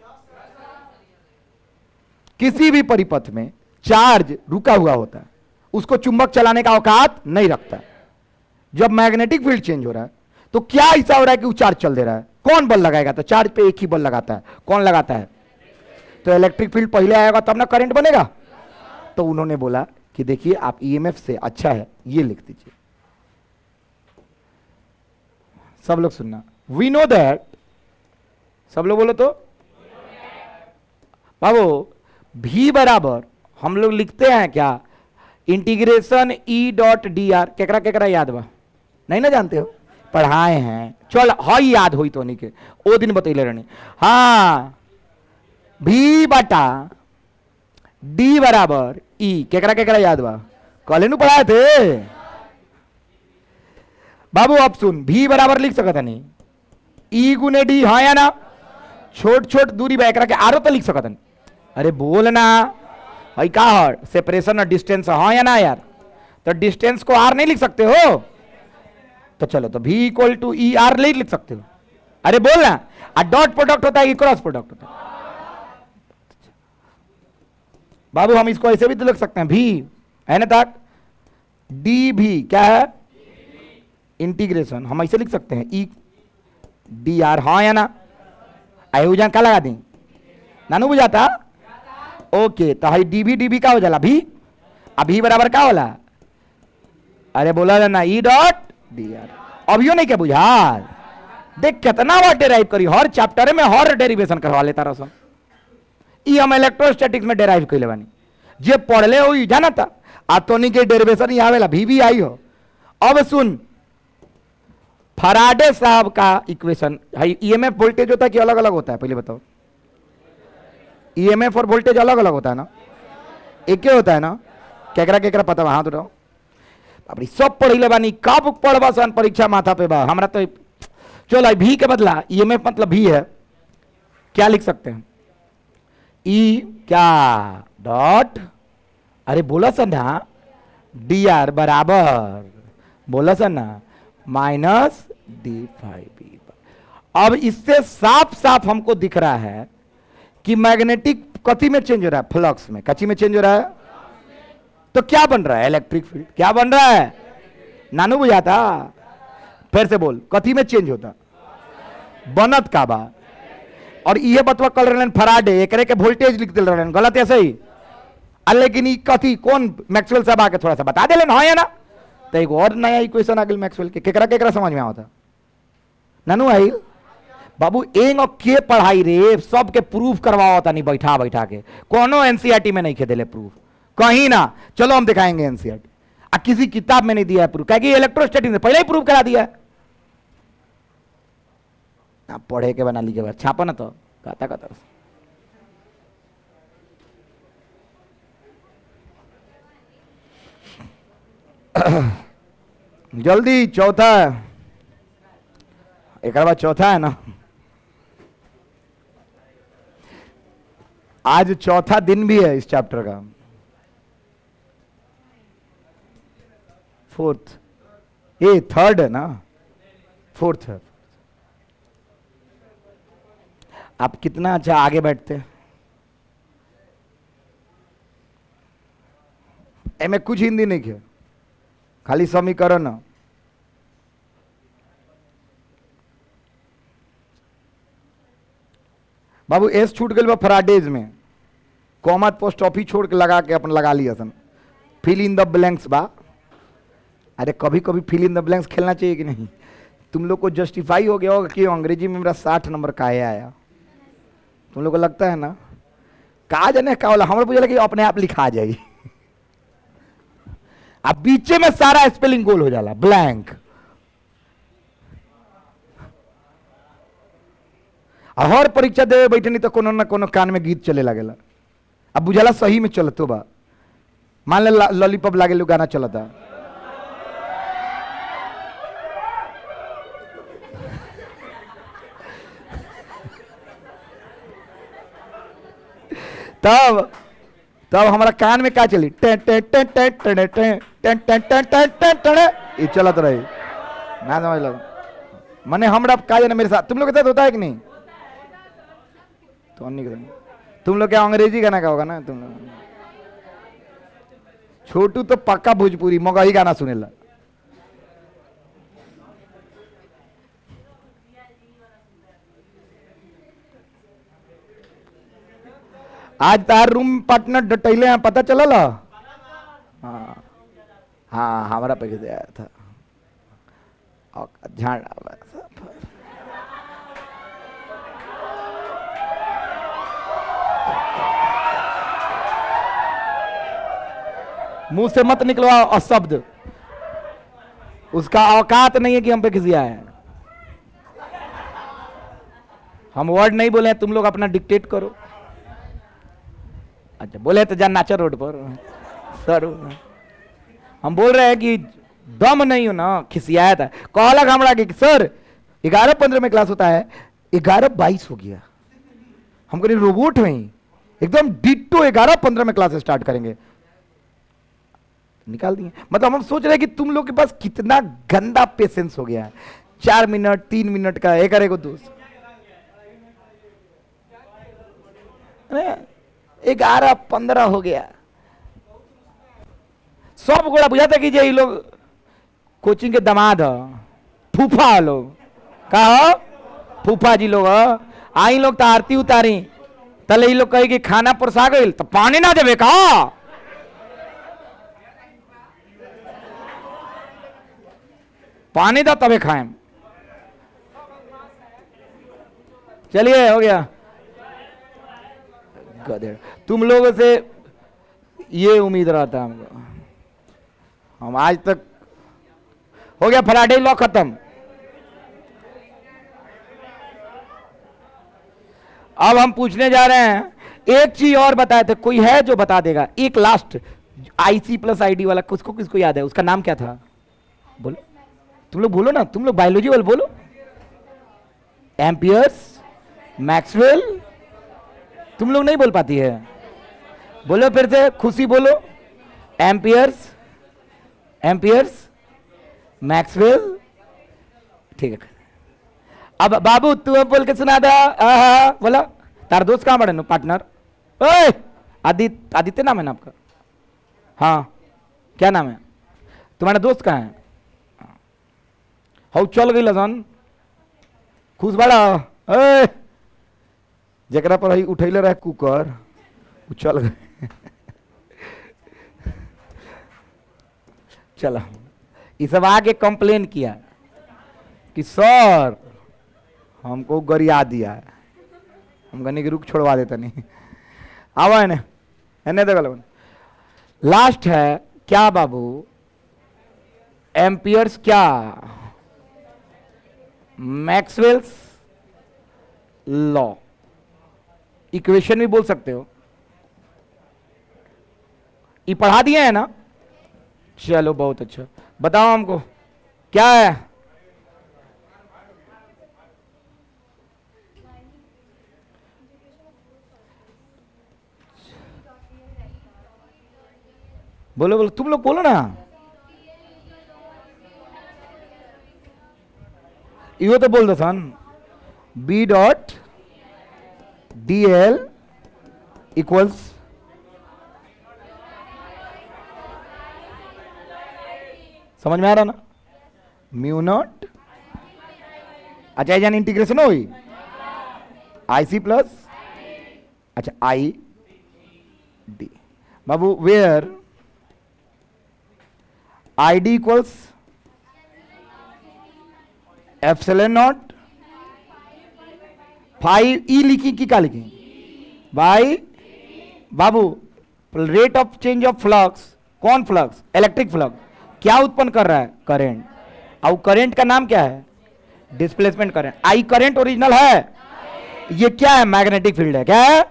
किसी भी परिपथ में चार्ज रुका हुआ होता है, उसको चुंबक चलाने का औकात नहीं रखता। जब मैग्नेटिक फील्ड चेंज हो रहा है तो क्या ऐसा हो रहा है कि वो चार्ज चल दे रहा है? कौन बल लगाएगा? तो चार्ज पे एक ही बल लगाता है। कौन लगाता है? तो इलेक्ट्रिक फील्ड पहले आएगा तब ना करंट बनेगा। तो उन्होंने बोला कि देखिए आप ईएमएफ से अच्छा है ये लिख दीजिए। सब लोग सुनना, वी नो दैट। सब लोग बोलो तो बाबू, भी बराबर हम लोग लिखते हैं क्या? Integration E dot D are. केकरा केकरा याद बा? नहीं ना जानते हो? पढ़ाए हैं। चल हाँ याद हुई तो नहीं के ओ दिन बतैले रहनी। हाँ, भी बटा डी बराबर ई। केकरा केकरा याद बा? कल नु पढ़ाए थे बाबू। अब सुन, भी बराबर लिख सकता नहीं ई गुने डी। हाँ या ना? छोट छोट दूरी बा एकरा के आरो तो लिख सकता नहीं। अरे बोल ना भाई, का हर सेपरेशन और डिस्टेंस। हाँ या ना यार? तो डिस्टेंस को आर नहीं लिख सकते हो? तो चलो, तो v equal to E R नहीं लिख सकते हो? अरे बोल ना। डॉट प्रोडक्ट होता है कि क्रॉस प्रोडक्ट होता है? बाबू हम इसको ऐसे भी तो लिख सकते हैं, भी है ना तक डी भी क्या है? इंटीग्रेशन। हम ऐसे लिख सकते हैं ई डी आर। हाँ या ना? आयोजन क्या लगा दी? नानू बुझाता? ओके, तो हाई डीबी का हो जाला भी। अभी बराबर का होला? अरे बोला ना ई डॉट डी आर। अभियो नहीं क्या बुझा? देख कितना बार डेराइव करी, हर चैप्टर में हर डेरिवेशन करवा लेता रहो। ई हम इलेक्ट्रोस्टैटिक्स में डेराइव कर बानी। जे पढ़ले हो जाना था आतोनी के डेरिवेशन यहाँ आवेला भी आई हो। अब सुन, फराडे साहब का इक्वेशन है। ईएमएफ वोल्टेज होता है कि अलग अलग होता है? पहले बताओ। ईएमएफ और वोल्टेज अलग अलग होता है ना? एक ही होता है ना? केकरा केकरा पता हाथ उठाओ। अब सब पढ़ले बानी, कब पढ़बा सन परीक्षा माथा पे बा हमरा तो। चलो भी के बदला ईएमएफ मतलब भी है, क्या लिख सकते हैं? ई क्या डॉट, अरे बोला सन ना, डी आर बराबर बोला सन ना माइनस d5b। अब इससे साफ साफ हमको दिख रहा है कि मैग्नेटिक कथी में चेंज हो रहा है? फ्लक्स में। कची में चेंज हो रहा है? तो क्या बन रहा है? Electric field. क्या बन रहा है? नानू बुझाता? फिर से बोल, कथी में चेंज होता? बनत का बा। और ये बतवा कर रहे फराडे, एक के वोल्टेज लिख दे रहे, गलत है सही? लेकिन ये कथी कौन मैक्सवेल साहब आके थोड़ा सा बता दे हाँ या ना? तो एक और नया इक्वेशन आ गया मैक्सवेल के। केकरा केकरा समझ में आता? नानू आई बाबू एंग और के पढ़ाई रे, सबके प्रूफ करवाओ था नहीं बैठा बैठा के। कोनो एनसीईआरटी में नहीं खेदेले प्रूफ कहीं ना। चलो हम दिखाएंगे एनसीईआरटी। किसी किताब में नहीं दिया है प्रूफ, क्या इलेक्ट्रोस्टैटिक ने पहले ही प्रूफ करा दिया है। आप पढ़े के बना लीजिए, छापा ना तो कहता कहता। जल्दी चौथा, एक बाद चौथा है ना। आज चौथा दिन भी है इस चैप्टर का। फोर्थ, ये थर्ड है ना? फोर्थ है। आप कितना अच्छा आगे बैठते। एमे कुछ हिंदी नहीं है, खाली समीकरण। बाबू एस छूट गए फराडेज में, कॉमा पोस्ट ऑफिस छोड़ के लगा के अपन लगा लिया सन। फिल इन द ब्लैंक्स बा। अरे कभी कभी फिल इन द ब्लैंक्स खेलना चाहिए कि नहीं? तुम लोग को जस्टिफाई हो गया होगा कि अंग्रेजी में मेरा 60 नंबर का आया। तुम लोग को लगता है ना कहा जाने का बोला, हमारे पूछा कि अपने आप लिखा जाए। अब बीचे में सारा स्पेलिंग गोल हो जाला ब्लैंक। हर परीक्षा दे बैठे नहीं तो कोनो ना कोनो कान में गीत चले लगेला। अब बुझाला सही में चलतो बा। मान ले लॉलीपॉप लागे लो गाना चलता, तब तब हमारा कान में क्या चली टे टे टे टे टे टे टे टे टे टे टे टे ये चलत रही ना समझ लो। मैंने हमरा का जाने मेरे साथ तुम लोग के साथ होता है कि नहीं? तो नहीं करेंगे तुम लोग क्या अंग्रेजी गाना का होगा ना तुम लोग। छोटू तो पक्का भोजपुरी मगही गाना सुनेला। आज तार रूम पार्टनर डटैले हैं पता चलल? हाँ हाँ हमारा पैकेज आया था झाड़ मुंह से मत निकलवाओ अशब्द। उसका औकात नहीं है कि हम पे किसी आए। हम वर्ड नहीं बोले, तुम लोग अपना डिक्टेट करो। अच्छा बोले तो जा नाचो रोड पर सर। हम बोल रहे हैं कि दम नहीं हो ना, खिसियाया था। कहलक हमरा कि सर 11-15 में क्लास होता है, 11-22 हो गया। हम कहीं रोबोट हैं एकदम डिट्टो 11-15 में क्लास स्टार्ट करेंगे। निकाल दिए। मतलब हम सोच रहे हैं कि तुम लोग के पास कितना गंदा पेशेंस हो गया है। 4 मिनट 3 मिनट का एक अरे को दोस्त 11-15 हो गया। सब गोड़ा बुझाता कि ये लोग कोचिंग के दामाद फूफा लोग का फूफा जी लोग आई लोग तो आरती उतारी तले ही लोग कहे कि खाना परसा गई तो पानी ना देवे का। पानी दा तबे खाएं। चलिए हो गया। गधेड़ तुम लोगों से ये उम्मीद रहता हमको। हम आज तक हो गया फ्राइडे लॉ खत्म। अब हम पूछने जा रहे हैं एक चीज और बताए थे, कोई है जो बता देगा? एक लास्ट IC प्लस ID वाला किसको किसको याद है? उसका नाम क्या था? बोलो तुम लोग बोलो ना, तुम लोग बायोलॉजी वाले बोलो। एम्पियर्स मैक्सवेल तुम लोग नहीं बोल पाती है, बोलो फिर से खुशी बोलो। एम्पियर्स एम्पियर्स मैक्सवेल ठीक है। अब बाबू तू अब बोल के सुना दा। बोला तार दोस्त कहां बड़े नो पार्टनर? ओए आदित्य नाम है ना आपका? हाँ क्या नाम है तुम्हारा दोस्त? कहाँ है? हाउ चल गई लसन खुश बड़ा जरा पर ही उठैले रहे कुकर चल गए। चलो ये सब आगे कंप्लेन किया कि सर हमको गरिया दिया है। हम कहने की रुक छोड़वा देता नहीं। आओ एने देखो लास्ट है क्या बाबू? एम्पियर्स क्या? Maxwell's law. इक्वेशन भी बोल सकते हो। ये पढ़ा दिए है ना? चलो बहुत अच्छा। बताओ हमको क्या है? बोलो बोलो तुम लोग बोलो ना। यो तो बोल दो सन। B.DL इक्वल्स समझ में आ रहा ना? Mu not. अच्छा यानी इंटीग्रेशन हुई IC प्लस अच्छा ID बाबू where ID equals epsilon not 5 E लिखी कि क्या लिखी बाई बाबू rate of change of flux, कौन फ्लक्स, इलेक्ट्रिक फ्लक्स क्या उत्पन्न कर रहा है, करंट, और करंट का नाम क्या है, displacement current. I current original है, ये क्या है, मैग्नेटिक फील्ड है, क्या है,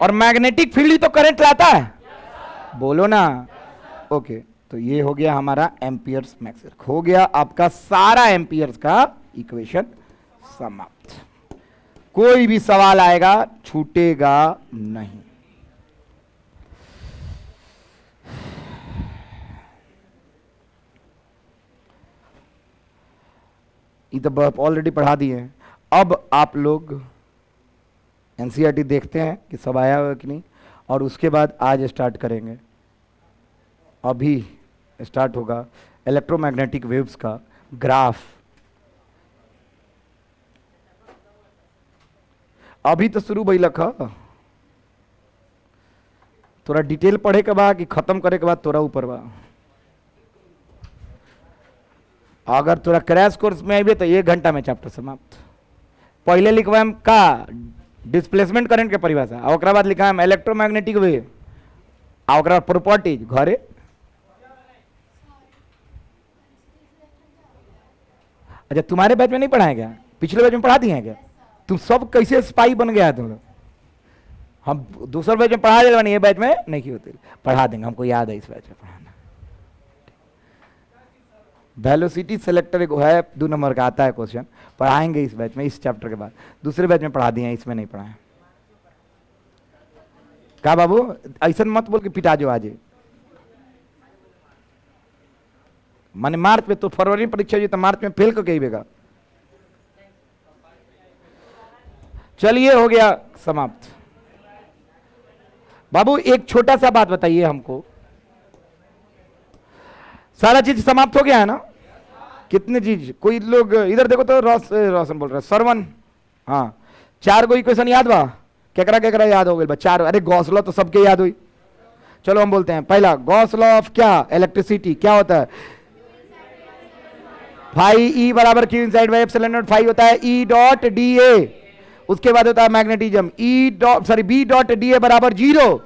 और मैग्नेटिक फील्ड ही तो करंट लाता है, बोलो ना। ओके, तो ये हो गया हमारा एम्पियर्स मैक्सवेल, हो गया आपका सारा एम्पियर्स का इक्वेशन समाप्त। कोई भी सवाल आएगा छूटेगा नहीं। ये तो ऑलरेडी पढ़ा दिए हैं। अब आप लोग एनसीईआरटी देखते हैं कि सब आया हुआ कि नहीं, और उसके बाद आज स्टार्ट करेंगे, अभी स्टार्ट होगा इलेक्ट्रोमैग्नेटिक वेव्स का ग्राफ। अभी तो शुरू भई लखा, थोड़ा डिटेल पढ़े के बाद कि खत्म करे के बाद थोड़ा ऊपर बा। अगर थोड़ा क्रैश कोर्स में आइए तो 1 घंटा में चैप्टर समाप्त। पहले लिखवा हम का डिस्प्लेसमेंट करंट के परिभाषा, और ओकरा बाद लिखा हम इलेक्ट्रोमैग्नेटिक वेव, और ओकरा प्रॉपर्टीज घरे। अच्छा, तुम्हारे बैच में नहीं पढ़ाया गया, पिछले बैच में पढ़ा दिए हैं क्या, तुम सब कैसे स्पाई बन गया तुम लोग। हम दूसरे बैच में पढ़ा देगा, ये बैच में नहीं की होती, पढ़ा देंगे, हमको याद है इस बैच में पढ़ाना। वेलोसिटी सेलेक्टर एक है 2 नंबर का आता है क्वेश्चन, पढ़ाएंगे इस बैच में, इस चैप्टर के बाद। दूसरे बैच में पढ़ा दिए हैं, इसमें नहीं पढ़ाए। कहा बाबू ऐसा मत बोल के पिटा जो आज, माने मार्च में तो फरवरी में परीक्षा जी, तो मार्च में फेल करके आइएगा। चलिए हो गया समाप्त। बाबू एक छोटा सा बात बताइए हमको, सारा चीज समाप्त हो गया है ना, कितने चीज, कोई लोग इधर देखो तो रोशन बोल रहा है, सरवन, हाँ 4 गो इक्वेशन याद बा, केकरा केकरा याद हो गई बा 4, अरे गॉस लॉ तो सबके याद हुई। चलो हम बोलते हैं, पहला गॉस लॉ ऑफ क्या, इलेक्ट्रिसिटी क्या होता है, फाई ई बराबर Q inside by epsilon not, phi होता है ई डॉट डी ए। उसके बाद होता है magnetism, E dot sorry B dot D A बराबर 0।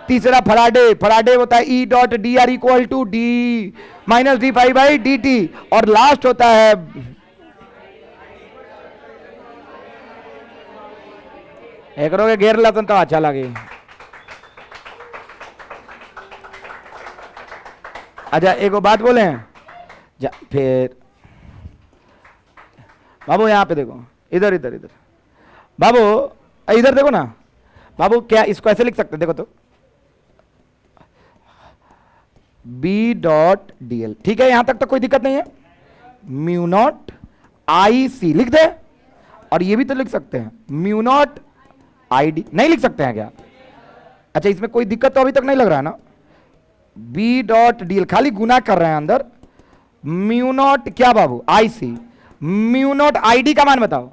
तीसरा फराडे, फराडे होता है E dot D R equal to D minus D phi by D T. और लास्ट होता है एक घेर लतन तो अच्छा लगे। अच्छा एक बात बोले फिर बाबू यहाँ पे देखो, इधर इधर इधर बाबू, इधर देखो ना बाबू, क्या इसको ऐसे लिख सकते देखो तो, बी डॉट डी एल, ठीक है, यहां तक तो कोई दिक्कत नहीं है, म्यू नॉट आई सी लिख दे, और ये भी तो लिख सकते हैं म्यू नॉट आई डी, नहीं लिख सकते हैं क्या, अच्छा इसमें कोई दिक्कत तो अभी तक नहीं लग रहा है ना, बी डॉट डी एल खाली गुना कर रहे हैं अंदर, म्यू नॉट क्या बाबू आई सी, म्यू नॉट आई डी का मान बताओ,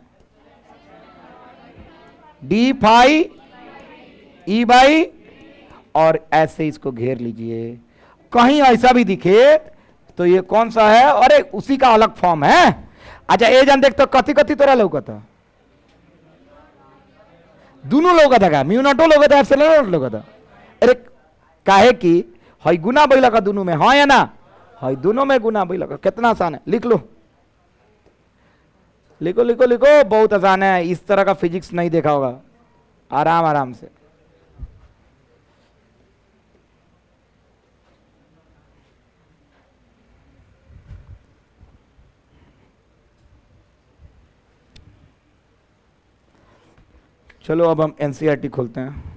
डी फाई ई बाई, और ऐसे इसको घेर लीजिए, कहीं ऐसा भी दिखे तो ये कौन सा है, अरे उसी का अलग फॉर्म है। अच्छा ए जान देख तो कथी कथी तोरा लौकता, दोनों लौकता का, म्यू नॉटो लौकता एप्सिलॉन नॉट लौकता, अरे काहे कि हई गुना बैला का दोनों में, हाँ या ना, हई दोनों में गुना बैला का, कितना आसान है, लिख लो लिखो लिखो लिखो, बहुत आसान है, इस तरह का फिजिक्स नहीं देखा होगा, आराम आराम से। चलो अब हम एनसीईआरटी खोलते हैं।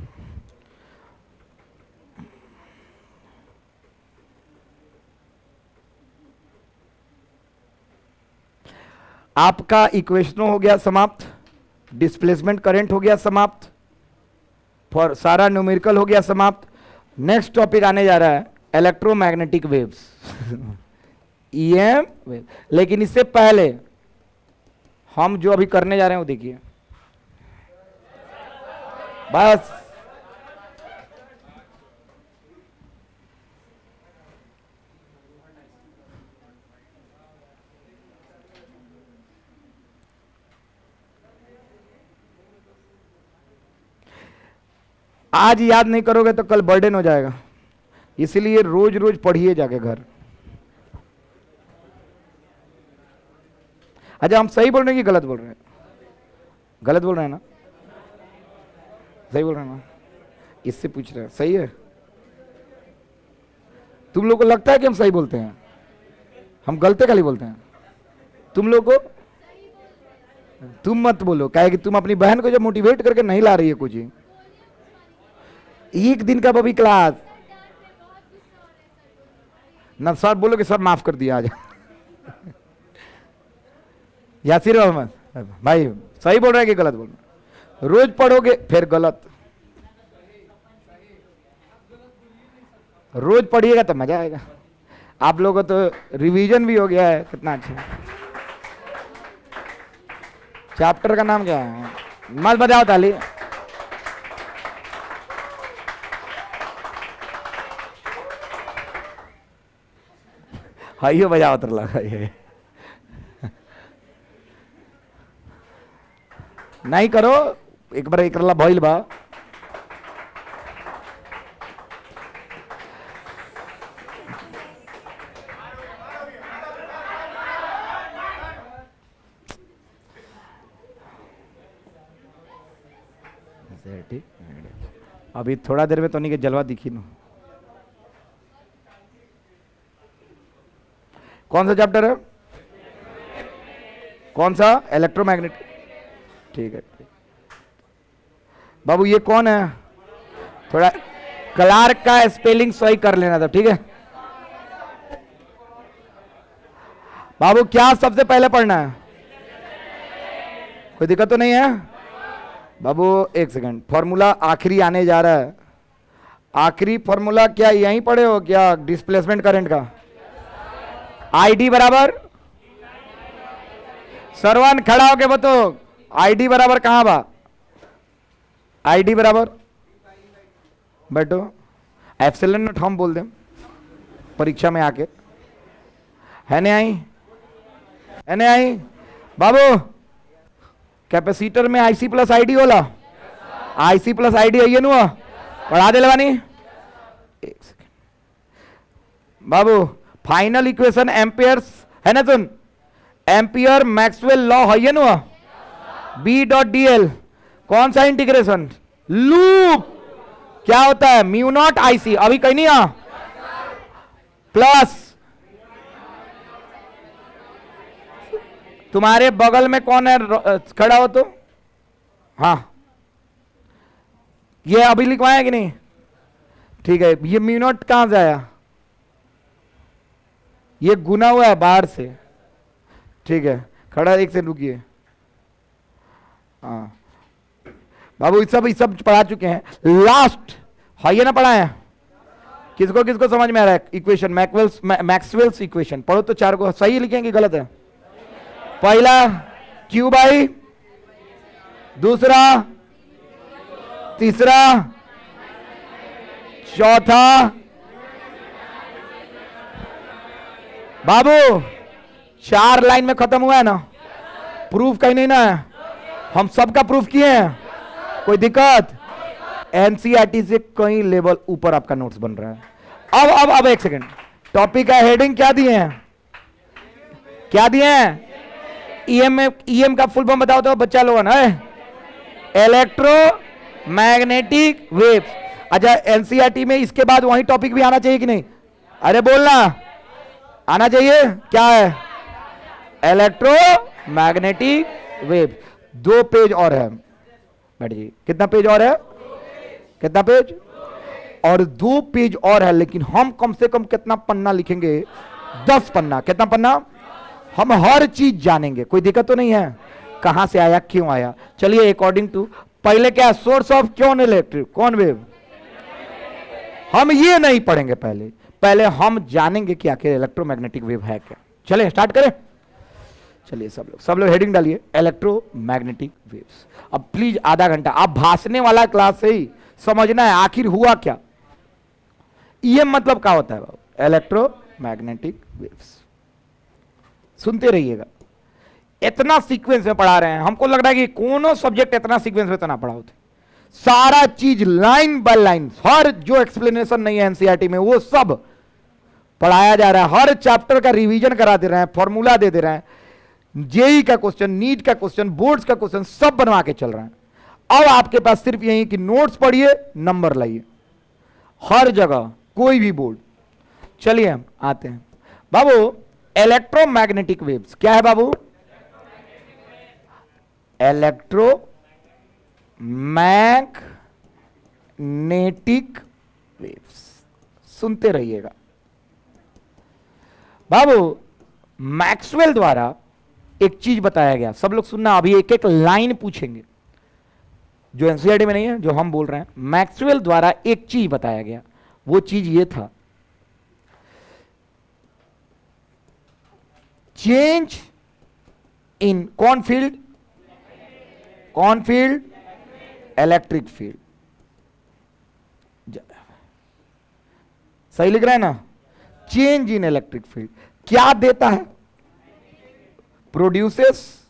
आपका इक्वेशन हो गया समाप्त, डिस्प्लेसमेंट करंट हो गया समाप्त, फॉर सारा न्यूमेरिकल हो गया समाप्त। नेक्स्ट टॉपिक आने जा रहा है इलेक्ट्रोमैग्नेटिक वेव्स ईएम वेव। लेकिन इससे पहले हम जो अभी करने जा रहे हैं वो देखिए, बस आज याद नहीं करोगे तो कल बर्डन हो जाएगा, इसलिए रोज रोज पढ़िए जाके घर। अच्छा हम सही बोल रहे हैं कि गलत बोल रहे हैं? गलत बोल रहे हैं ना? सही बोल रहे हैं ना? इससे पूछ रहे हैं सही है? तुम लोग को लगता है कि हम सही बोलते हैं? हम गलते खाली बोलते हैं। तुम लोग को, तुम मत बोलो, क्या कि तुम अपनी बहन को जब मोटिवेट करके नहीं ला रही है कुछ, एक दिन का बबी क्लास ना, सर बोलो कि सर माफ कर दिया आज। यासिर अहमद भाई सही बोल रहे हैं कि गलत बोल रहे हैं? रोज पढ़ोगे फिर गलत, रोज पढ़िएगा तो मजा आएगा। आप लोगों को तो रिवीजन भी हो गया है, कितना अच्छा। चैप्टर का नाम क्या है? मत बताओ ताली। हाइयो बजाओ तर लगा ये। नहीं करो एक बार, एक भइल बा। अभी थोड़ा देर में तो नहीं के जलवा दिखी ना। कौन सा चैप्टर है? कौन सा? इलेक्ट्रोमैग्नेट। ठीक है बाबू, ये कौन है? थोड़ा क्लार्क का स्पेलिंग सही कर लेना था, ठीक है बाबू। क्या सबसे पहले पढ़ना है? कोई दिक्कत तो नहीं है बाबू? एक सेकंड, फॉर्मूला आखिरी आने जा रहा है। आखिरी फॉर्मूला क्या यहीं पढ़े हो क्या? डिस्प्लेसमेंट करंट का आईडी बराबर, सरवन खड़ा होके बताओ आईडी बराबर कहां बा? आईडी बराबर बैठो, एप्सिलॉन नॉट हम बोल दें परीक्षा में आके। है नहीं आई? है नहीं आई बाबू? कैपेसिटर में आईसी प्लस आईडी होला, आईसी प्लस आईडी आई नु पढ़ा दे लवानी। एक सेकेंड बाबू, फाइनल इक्वेशन एम्पियर्स है ना? सुन, एम्पियर मैक्सवेल लॉ है नु, बी डॉट डी एल कौन सा इंटीग्रेशन? लूप। क्या होता है? म्यू नॉट आईसी, अभी कहीं नहीं आ, प्लस तुम्हारे बगल में कौन है खड़ा हो तो? हाँ ये अभी लिखवाया कि नहीं? ठीक है, ये म्यू नॉट कहां से आया? ये गुना हुआ है बाहर से, ठीक है खड़ा एक से रुकिए। हाँ बाबू ये सब पढ़ा चुके हैं। लास्ट है ये ना पढ़ा है? किसको किसको समझ में आ रहा है? इक्वेशन मैक्सवेल्स इक्वेशन पढ़ो तो चार को सही लिखेंगे, गलत है? पहला क्यू बाई, दूसरा, तीसरा, चौथा। बाबू 4 लाइन में खत्म हुआ है ना? प्रूफ कहीं नहीं ना है? हम सबका प्रूफ किए हैं, कोई दिक्कत? एनसीईआरटी से कई लेवल ऊपर आपका नोट्स बन रहा है। अब एक सेकंड, टॉपिक का हेडिंग क्या दिए हैं? क्या दिए हैं? ईएम का फुल फॉर्म बताओ तो बच्चा लोगों ने। Electro magnetic waves. अच्छा एनसीईआरटी में इसके बाद वही टॉपिक भी आना चाहिए कि नहीं? अरे बोलना, आना चाहिए। क्या है? Electro magnetic wave. 2 पेज और है, बैठ जी। कितना पेज और है? कितना पेज? और 2 पेज और है, लेकिन हम कम से कम कितना पन्ना लिखेंगे? 10 पन्ना। कितना पन्ना? हम हर चीज जानेंगे, कोई दिक्कत तो नहीं है? कहां से आया, क्यों आया। चलिए अकॉर्डिंग टू, पहले क्या? सोर्स ऑफ कौन इलेक्ट्रिक, कौन वेव? हम ये नहीं पढ़ेंगे, पहले हम जानेंगे कि आखिर इलेक्ट्रोमैग्नेटिक वेव है क्या। चलिए स्टार्ट करें। चलिए सब लोग हेडिंग डालिए, इलेक्ट्रोमैग्नेटिक वेव्स। अब प्लीज आधा घंटा आप भाषने वाला क्लास से ही समझना है आखिर हुआ क्या। ईएम मतलब क्या होता है बाबू? Electromagnetic waves. सुनते रहिएगा, इतना सीक्वेंस में पढ़ा रहे हैं। हमको लग रहा है कि कोनो सब्जेक्ट इतना सीक्वेंस में तो ना पढ़ा होते। सारा चीज लाइन बाय लाइन, हर जो एक्सप्लेनेशन नहीं है एनसीईआरटी में वो सब पढ़ाया जा रहा है, हर चैप्टर का रिवीजन करा दे रहे हैं, फॉर्मूला दे दे रहे हैं, जेई का क्वेश्चन, नीट का क्वेश्चन, बोर्ड्स का क्वेश्चन सब बनवा के चल रहे हैं। अब आपके पास सिर्फ यही कि नोट्स पढ़िए, नंबर लाइए, हर जगह कोई भी बोर्ड। चलिए हम आते हैं बाबू, इलेक्ट्रोमैग्नेटिक वेव्स क्या है बाबू? इलेक्ट्रोमैग्नेटिक वेव्स, सुनते रहिएगा बाबू। मैक्सवेल द्वारा एक चीज बताया गया, सब लोग सुनना, अभी एक एक लाइन पूछेंगे जो एनसीईआरटी में नहीं है, जो हम बोल रहे हैं। मैक्सवेल द्वारा एक चीज बताया गया, वो चीज ये था, चेंज इन कौन फील्ड? कौन फील्ड? Electric field. सही लिख रहे हैं ना? चेंज इन इलेक्ट्रिक फील्ड क्या देता है? Produces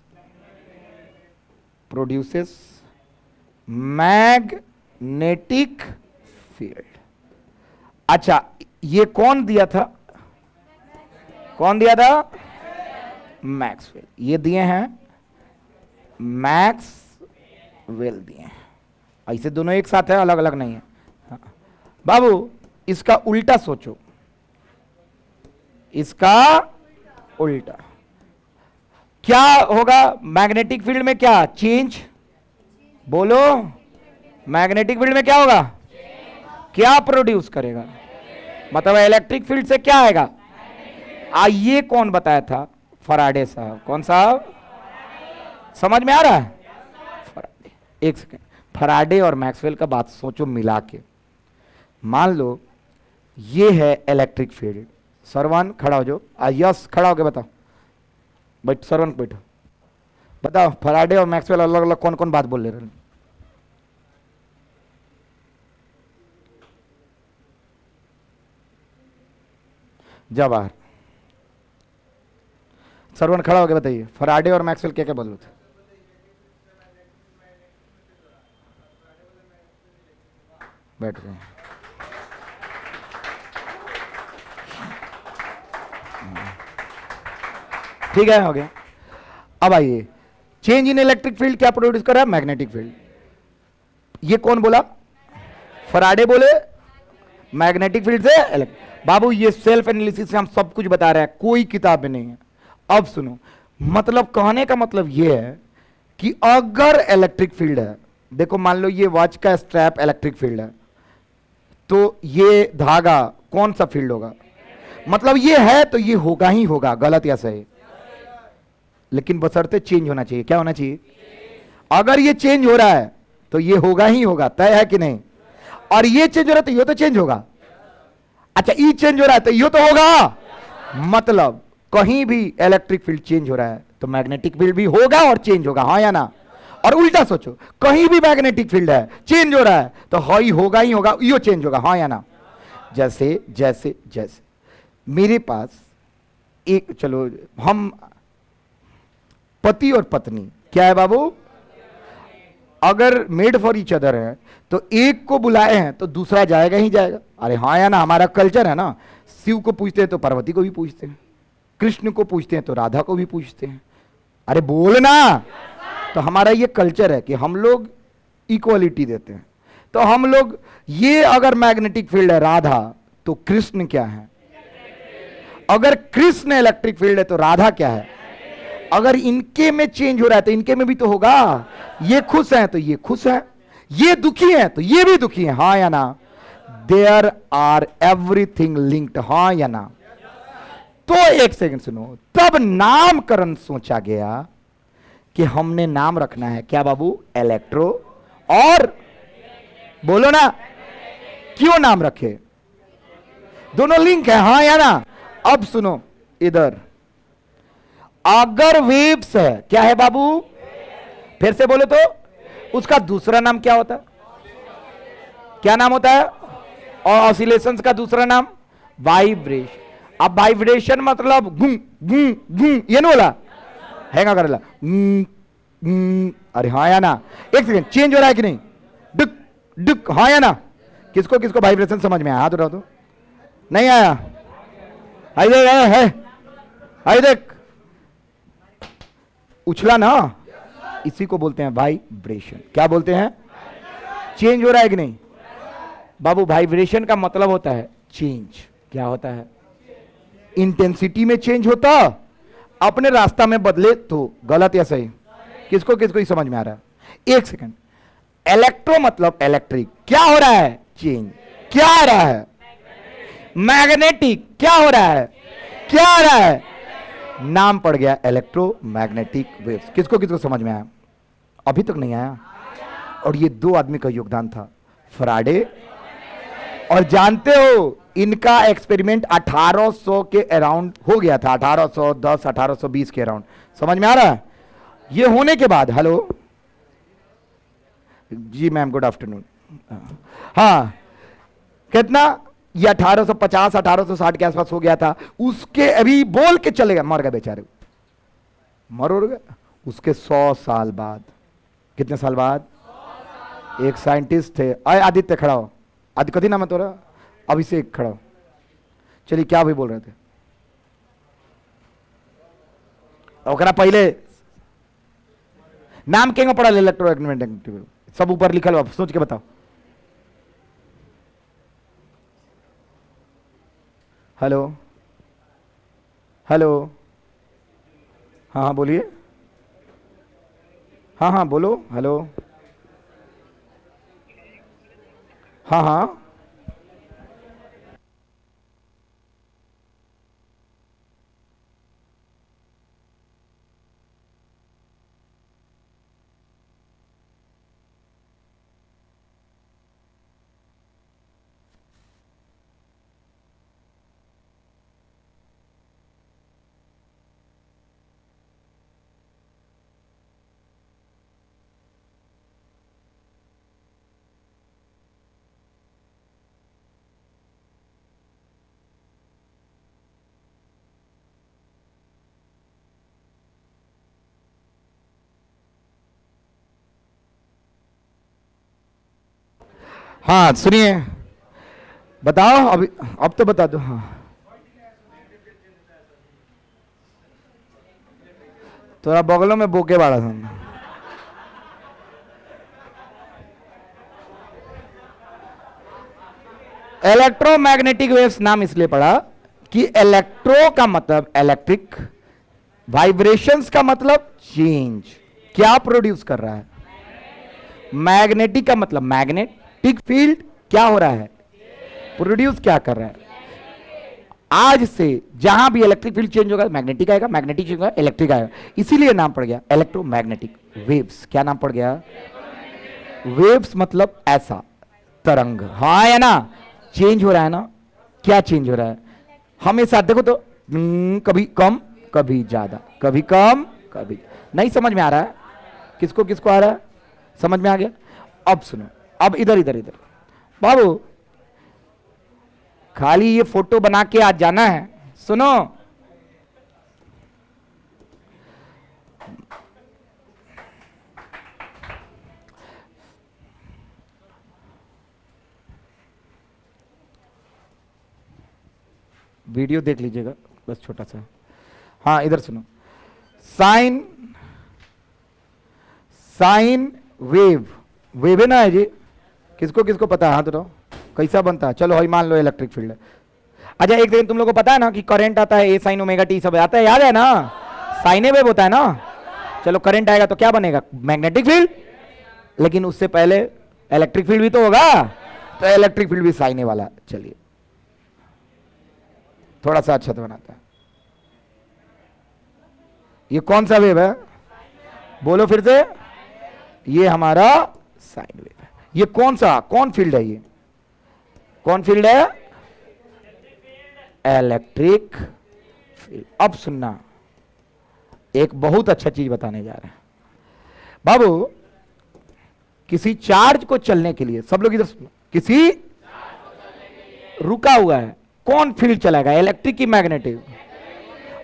magnetic field. अच्छा, ये कौन दिया था? कौन दिया था? मैक्सवेल। ये दिए हैं मैक्सवेल दिए हैं, ऐसे दोनों एक साथ है, अलग अलग नहीं है। हाँ। बाबू इसका उल्टा सोचो, इसका उल्टा क्या होगा? मैग्नेटिक फील्ड में क्या चेंज? बोलो, मैग्नेटिक फील्ड में क्या होगा? क्या प्रोड्यूस करेगा? मतलब इलेक्ट्रिक फील्ड से क्या आएगा? ये कौन बताया था? फराडे साहब। कौन साहब? समझ में आ रहा है? फराडे। एक सेकेंड, फराडे और मैक्सवेल का बात सोचो मिला के। मान लो ये है इलेक्ट्रिक फील्ड। सरवन खड़ा हो जाओ, यस खड़ा होके बताओ, बैठ सरवन बैठो, बताओ फराडे और मैक्सवेल अलग अलग कौन कौन बात बोल रहे? जा बाहर। सरवन खड़ा होके बताइए, फराडे और मैक्सवेल क्या क्या बोल रहे थे? बैठ गए। ठीक है, हो गया। अब आइए, चेंज इन इलेक्ट्रिक फील्ड क्या प्रोड्यूस कर रहा है? Magnetic field. ये कौन बोला? फराडे बोले मैग्नेटिक फील्ड से। बाबू ये सेल्फ एनालिसिस से हम सब कुछ बता रहे हैं, कोई किताब में नहीं है। अब सुनो, मतलब कहने का मतलब ये है कि अगर इलेक्ट्रिक फील्ड है, देखो मान लो ये वॉच का स्ट्रैप इलेक्ट्रिक फील्ड है, तो ये धागा कौन सा फील्ड होगा? मतलब ये है तो ये होगा ही होगा, गलत या सही? लेकिन बशर्ते चेंज होना चाहिए। क्या होना चाहिए? अगर ये चेंज हो रहा है तो ये होगा ही होगा, तय है कि नहीं? और ये चेंज हो रहा है तो ये तो चेंज होगा। अच्छा, ये चेंज हो रहा है तो ये तो होगा। मतलब कहीं भी इलेक्ट्रिक फील्ड चेंज हो रहा है तो मैग्नेटिक फील्ड भी होगा और चेंज होगा, हाँ या ना? और उल्टा सोचो, कहीं भी मैग्नेटिक फील्ड है चेंज हो रहा है तो हाँ ही होगा, यो चेंज होगा, हाँ या ना? जैसे जैसे जैसे मेरे पास एक, चलो हम पति और पत्नी क्या है बाबू? अगर मेड फॉर ईच अदर है तो एक को बुलाए हैं तो दूसरा जाएगा ही जाएगा। अरे हाँ या ना? हमारा कल्चर है ना, शिव को पूछते हैं तो पार्वती को भी पूछते हैं, कृष्ण को पूछते हैं तो राधा को भी पूछते हैं। अरे बोलना, तो हमारा ये कल्चर है कि हम लोग इक्वलिटी देते हैं। तो हम लोग, ये अगर मैग्नेटिक फील्ड है राधा, तो कृष्ण क्या है? अगर कृष्ण इलेक्ट्रिक फील्ड है तो राधा क्या है? अगर इनके में चेंज हो रहा है तो इनके में भी तो होगा। ये खुश है तो ये खुश है, ये दुखी है तो ये भी दुखी है, हाँ या ना? देयर आर एवरीथिंग लिंक्ड, हाँ या ना? तो एक सेकंड सुनो, तब नामकरण सोचा गया कि हमने नाम रखना है क्या बाबू? इलेक्ट्रो और, बोलो ना, क्यों नाम रखे? दोनों लिंक है, हाँ या ना? अब सुनो इधर, अगर वेव्स है, क्या है बाबू? फिर से बोले तो उसका दूसरा नाम क्या होता है? क्या नाम होता है? और ऑसिलेशंस का दूसरा नाम वाइब्रेशन। अब वाइब्रेशन मतलब गूं गूं गूं, ये नहीं बोला हैंगा कर ला, अरे हाँ या ना? एक सेकेंड, चेंज हो रहा है कि नहीं? डुक डुक, हाँ या ना? किसको किसको वाइब्रेशन समझ में आया? हाथ उठाओ तो। नहीं आया? आई देख, है आई देख, उछला ना, इसी को बोलते हैं वाइब्रेशन। क्या बोलते हैं? चेंज हो रहा है कि नहीं बाबू? वाइब्रेशन का मतलब होता है चेंज। क्या होता है? इंटेंसिटी में चेंज होता, अपने रास्ता में बदले तो। गलत या सही? किसको किसको ही समझ में आ रहा है? एक सेकंड। इलेक्ट्रो मतलब इलेक्ट्रिक, क्या हो रहा है? चेंज। क्या आ रहा है? मैग्नेटिक, क्या हो रहा है? क्या आ रहा है? नाम पड़ गया इलेक्ट्रोमैग्नेटिक वेव्स। किसको किसको समझ में आया? अभी तक नहीं आया? और ये दो आदमी का योगदान था, फराडे। और जानते हो इनका एक्सपेरिमेंट 1800 के अराउंड हो गया था, 1810 1820 के अराउंड। समझ में आ रहा है? ये होने के बाद, हेलो जी मैम, गुड आफ्टरनून। हाँ, कितना? ये 1850 1860 के आसपास हो गया था। उसके अभी बोल के चले गए, मर गए बेचारे, मर गए। उसके 100 साल बाद, कितने साल बाद? एक साइंटिस्ट थे, अरे आदित्य खड़ा हो। आदि कथी नाम है तोरा? अभिषेक खड़ा हो। चलिए, क्या भी बोल रहे थे? ओकरा पहले नाम केंगे पड़ा? इलेक्ट्रोमैग्नेटिक, सब ऊपर लिखल बा, सोच के बताओ। हेलो हेलो, हाँ हाँ बोलिए, हाँ हाँ बोलो, हेलो, हाँ हाँ। हाँ सुनिए, बताओ अभी, अब तो बता दो। हाँ, थोड़ा बगलों में बोके वाला था। इलेक्ट्रोमैग्नेटिक वेव्स नाम इसलिए पड़ा कि इलेक्ट्रो का मतलब इलेक्ट्रिक, वाइब्रेशंस का मतलब चेंज। क्या प्रोड्यूस कर रहा है? मैग्नेटिक का मतलब मैग्नेटिक फील्ड, क्या हो रहा है? प्रोड्यूस क्या कर रहा है? आज से जहां भी इलेक्ट्रिक फील्ड चेंज होगा, मैग्नेटिक आएगा, मैग्नेटिक चेंज होगा, इलेक्ट्रिक आएगा। इसीलिए नाम पड़ गया इलेक्ट्रोमैग्नेटिक वेव्स। क्या नाम पड़ गया? वेव्स मतलब ऐसा तरंग। हाँ या ना? चेंज हो रहा है ना? क्या चेंज हो रहा है? हमेशा देखो तो, कभी कम कभी ज्यादा, कभी कम कभी। नहीं समझ में आ रहा है? किसको किसको आ रहा है? समझ में आ गया? अब सुनो, अब इधर इधर इधर बाबू, खाली ये फोटो बना के आज जाना है। सुनो, वीडियो देख लीजिएगा बस छोटा सा। हाँ इधर सुनो, साइन साइन वेव, वेव है ना है जी? किसको किसको पता है? हाथ उठाओ। कैसा बनता है? चलो भाई मान लो इलेक्ट्रिक फील्ड है। अच्छा एक सेकंड, तुम लोगों को पता है ना कि करंट आता है, ए साइन ओमेगा टी सब आता है, याद है ना? साइने वेव होता है ना? चलो करंट आएगा तो क्या बनेगा? Magnetic field. लेकिन उससे पहले इलेक्ट्रिक फील्ड भी तो होगा, तो इलेक्ट्रिक फील्ड भी साइने वाला। चलिए थोड़ा सा अच्छा तो बनाता है। ये कौन सा वेव है? बोलो फिर से। ये हमारा साइन वेव है। ये कौन सा, कौन फील्ड है? ये कौन फील्ड है? Electric field. अब सुनना, एक बहुत अच्छा चीज बताने जा रहे हैं बाबू। किसी चार्ज को चलने के लिए, सब लोग इधर सुनो, किसी रुका हुआ है, कौन फील्ड चलाएगा? इलेक्ट्रिक की मैग्नेटिक?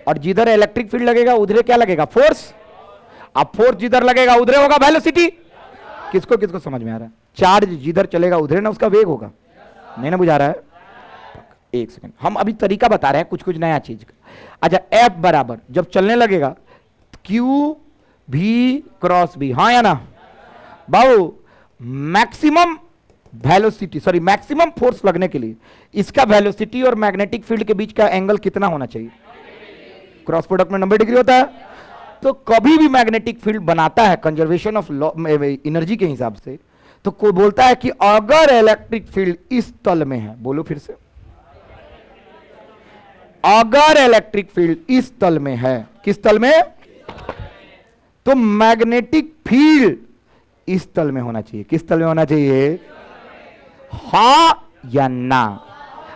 और जिधर इलेक्ट्रिक फील्ड लगेगा उधर क्या लगेगा? फोर्स। अब फोर्स जिधर लगेगा उधर होगा वेलोसिटी। किसको किसको समझ में आ रहा है? चार्ज जिधर चलेगा उधर ना उसका वेग होगा। नहीं ना बुझा रहा है? एक सेकंड, हम अभी तरीका बता रहे हैं कुछ कुछ नया चीज का। अच्छा, एफ बराबर जब चलने लगेगा क्यू भी क्रॉस बी, हाँ या ना बाबू, maximum velocity, sorry maximum force लगने के लिए इसका वेलोसिटी और मैग्नेटिक फील्ड के बीच का एंगल कितना होना चाहिए? क्रॉस प्रोडक्ट में 90 डिग्री होता है। तो कभी भी मैग्नेटिक फील्ड बनाता है कंजर्वेशन ऑफ एनर्जी के हिसाब से, तो कोई बोलता है कि अगर इलेक्ट्रिक फील्ड इस तल में है, बोलो फिर से, अगर इलेक्ट्रिक फील्ड इस तल में है, किस तल में? तो मैग्नेटिक फील्ड इस तल में होना चाहिए। किस तल में होना चाहिए? हां या ना?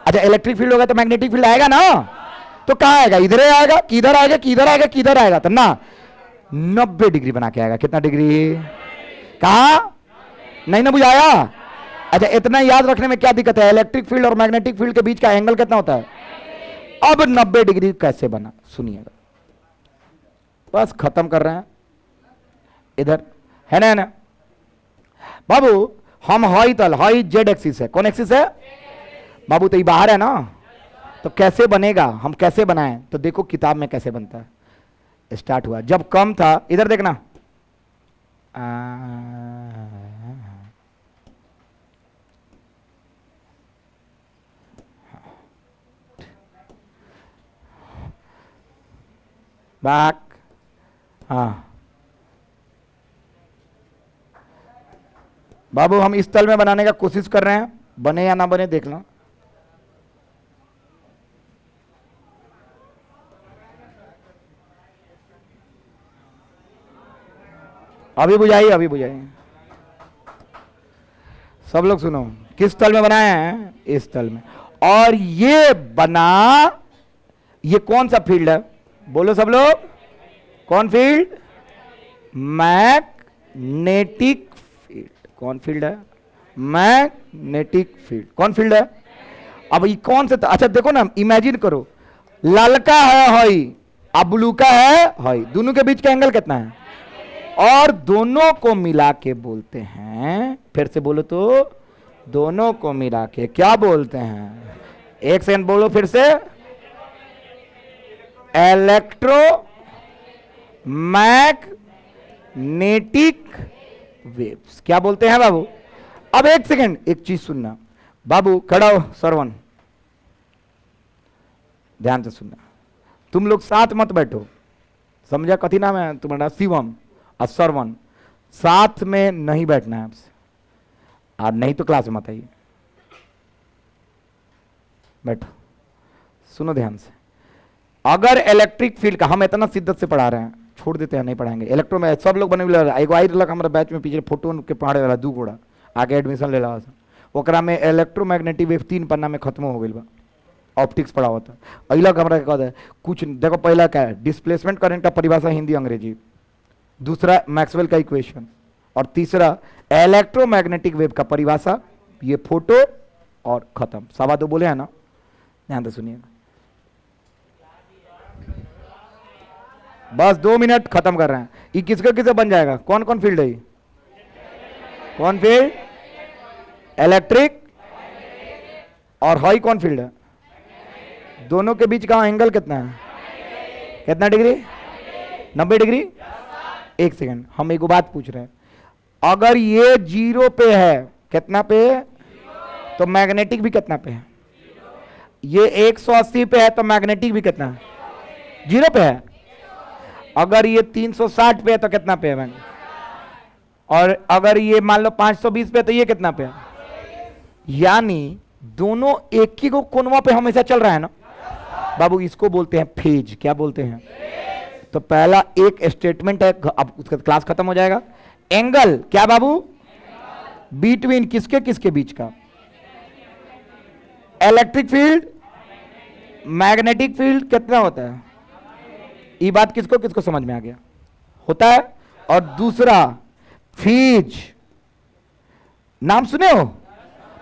अच्छा, इलेक्ट्रिक फील्ड होगा तो मैग्नेटिक फील्ड आएगा ना, तो कहां आएगा? इधर आएगा, किधर आएगा, किधर आएगा, किधर आएगा? तो ना 90 डिग्री बना के आएगा। कितना डिग्री? कहा? नहीं ना बुझाया? अच्छा, इतना याद रखने में क्या दिक्कत है? इलेक्ट्रिक फील्ड और मैग्नेटिक फील्ड के बीच का एंगल कितना होता है? अब 90 डिग्री कैसे बना सुनिएगा, बस खत्म कर रहे हैं। इधर है ना बाबू, हम हाई तल, हाई जेड एक्सिस है, कौन एक्सिस है बाबू? तो ये बाहर है ना, तो कैसे बनेगा? हम कैसे बनाएं? तो देखो किताब में कैसे बनता है। स्टार्ट हुआ जब कम था, इधर देखना, बैक, हाँ बाबू, हम इस तल में बनाने का कोशिश कर रहे हैं, बने या ना बने देख लो। अभी बुझाइए, अभी बुझाइए, सब लोग सुनो। किस तल में बनाए हैं? इस तल में। और ये बना, ये कौन सा फील्ड है? बोलो सब लोग, कौन फील्ड? Magnetic field. कौन फील्ड है? Magnetic field. कौन फील्ड है? अब ये कौन से? अच्छा देखो ना, इमेजिन करो, लाल का है हाई, अब ब्लू का है हाई, दोनों के बीच का एंगल कितना है? और दोनों को मिला के बोलते हैं, फिर से बोलो तो, दोनों को मिला के क्या बोलते हैं? एक सेकंड बोलो फिर से, इलेक्ट्रोमैग्नेटिक वेव्स। क्या बोलते हैं बाबू? अब एक सेकंड, एक चीज सुनना बाबू, खड़ा हो सरवन, ध्यान से सुनना, तुम लोग साथ मत बैठो, समझा? कथी नाम है तुम्हारा? शिवम और सरवन, साथ में नहीं बैठना है आपसे, और नहीं तो क्लास में मत आइए, बैठो, सुनो ध्यान से। अगर इलेक्ट्रिक फील्ड का, हम इतना शिद्दत से पढ़ा रहे हैं, छोड़ देते हैं नहीं पढ़ाएंगे। इलेक्ट्रो में सब लोग बने हुए, एगो आई रहा हमारे बैच में, पीछे फोटो के पढ़ाने वाला 2 घोड़ा आगे एडमिशन ले रहा, ओकरा में इलेक्ट्रोमैग्नेटिक वेव 3 पन्ना में खत्म हो गई बा, ऑप्टिक्स पढ़ा होता। अगला हमारा क्या है, कुछ देखो, पहला क्या है? डिस्प्लेसमेंट करंट का परिभाषा हिंदी अंग्रेजी, दूसरा मैक्सवेल का इक्वेशन, और तीसरा इलेक्ट्रोमैग्नेटिक वेव का परिभाषा, ये फोटो, और खत्म। 2.25 बोले हैं ना, ध्यान से सुनिएगा, बस 2 मिनट, खत्म कर रहे हैं। ये किसके किससे बन जाएगा? कौन कौन फील्ड है ये? कौन फील्ड? इलेक्ट्रिक और हाई कौन फील्ड है? दोनों के बीच का एंगल कितना है? कितना डिग्री? 90 डिग्री। एक सेकंड, हम एक बात पूछ रहे हैं, अगर ये 0 पे है, कितना पे है? तो मैग्नेटिक भी कितना पे है? ये 180 पे है, तो मैग्नेटिक भी कितना है? 0 पे है। अगर ये 360 पे है तो कितना पे है? और अगर ये मान लो 520 पे, तो ये कितना पे है? यानी दोनों एक ही को कोनवा पे हमेशा चल रहा है ना बाबू, इसको बोलते हैं फेज। क्या बोलते हैं? तो पहला एक स्टेटमेंट है, अब उसका क्लास खत्म हो जाएगा। एंगल क्या बाबू? बिटवीन किसके किसके बीच का? इलेक्ट्रिक फील्ड, मैग्नेटिक फील्ड कितना होता है? ये बात किसको किसको समझ में आ गया? होता है। और दूसरा फेज, नाम सुने हो?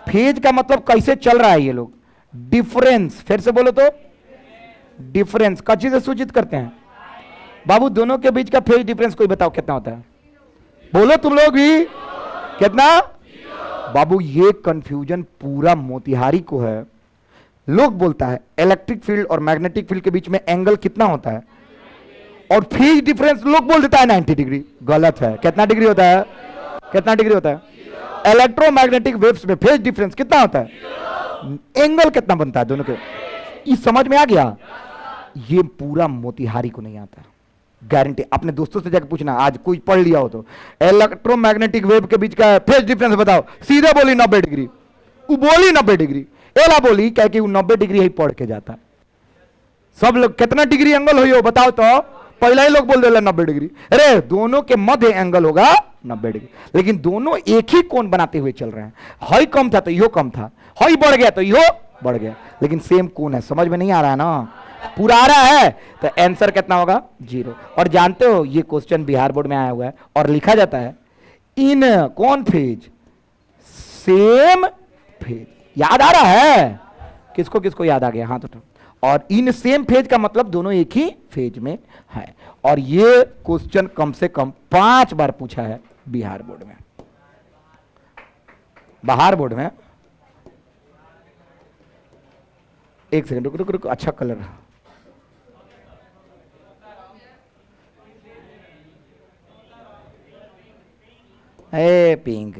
फेज का मतलब कैसे चल रहा है ये लोग? डिफरेंस, फिर से बोलो तो, डिफरेंस का चीज से सूचित करते हैं बाबू। दोनों के बीच का फेज डिफरेंस कोई बताओ कितना होता है? बोलो तुम लोग भी, कितना? बाबू ये कंफ्यूजन पूरा मोतिहारी को है। लोग बोलता है इलेक्ट्रिक फील्ड और मैग्नेटिक फील्ड के बीच में एंगल कितना होता है, और फेज डिफरेंस लोग बोल देता है 90 डिग्री। गलत है। कितना डिग्री होता है? कितना डिग्री होता है? इलेक्ट्रोमैग्नेटिक वेव्स में फेज डिफरेंस कितना होता है? एंगल कितना बनता है दोनों के? ये समझ में आ गया? ये पूरा मोतिहारी को नहीं आता, गारंटी। अपने दोस्तों से जाकर पूछना, आज कोई पढ़ लिया हो तो, इलेक्ट्रोमैग्नेटिक वेव के बीच का फेज डिफरेंस बताओ, सीधे बोली 90 डिग्री। वो बोली 90 डिग्री, एला बोली क्या कि वो 90 डिग्री ही पढ़ के जाता। सब लोग कितना डिग्री एंगल हुई हो बताओ तो, पहला ही लोग बोल दे 90 डिग्री। अरे दोनों के मध्य एंगल होगा 90 डिग्री, लेकिन दोनों एक ही कोण बनाते हुए चल रहे हैं। हाई कम था तो यो कम था, हाई बढ़ गया तो यो बढ़ गया, लेकिन सेम कोण है। समझ में नहीं आ रहा है ना? पूरा आ रहा है तो आंसर कितना होगा? 0। और जानते हो ये क्वेश्चन बिहार बोर्ड में आया हुआ है और लिखा जाता है इन कौन फेज सेम फेज। याद आ रहा है? किसको किसको याद आ गया? हाथ उठाओ। और इन सेम फेज का मतलब दोनों एक ही फेज में है। और ये क्वेश्चन कम से कम 5 बार पूछा है बिहार बोर्ड में। बाहर बोर्ड में एक सेकंड रुक रुक रुक, अच्छा कलर है, पिंक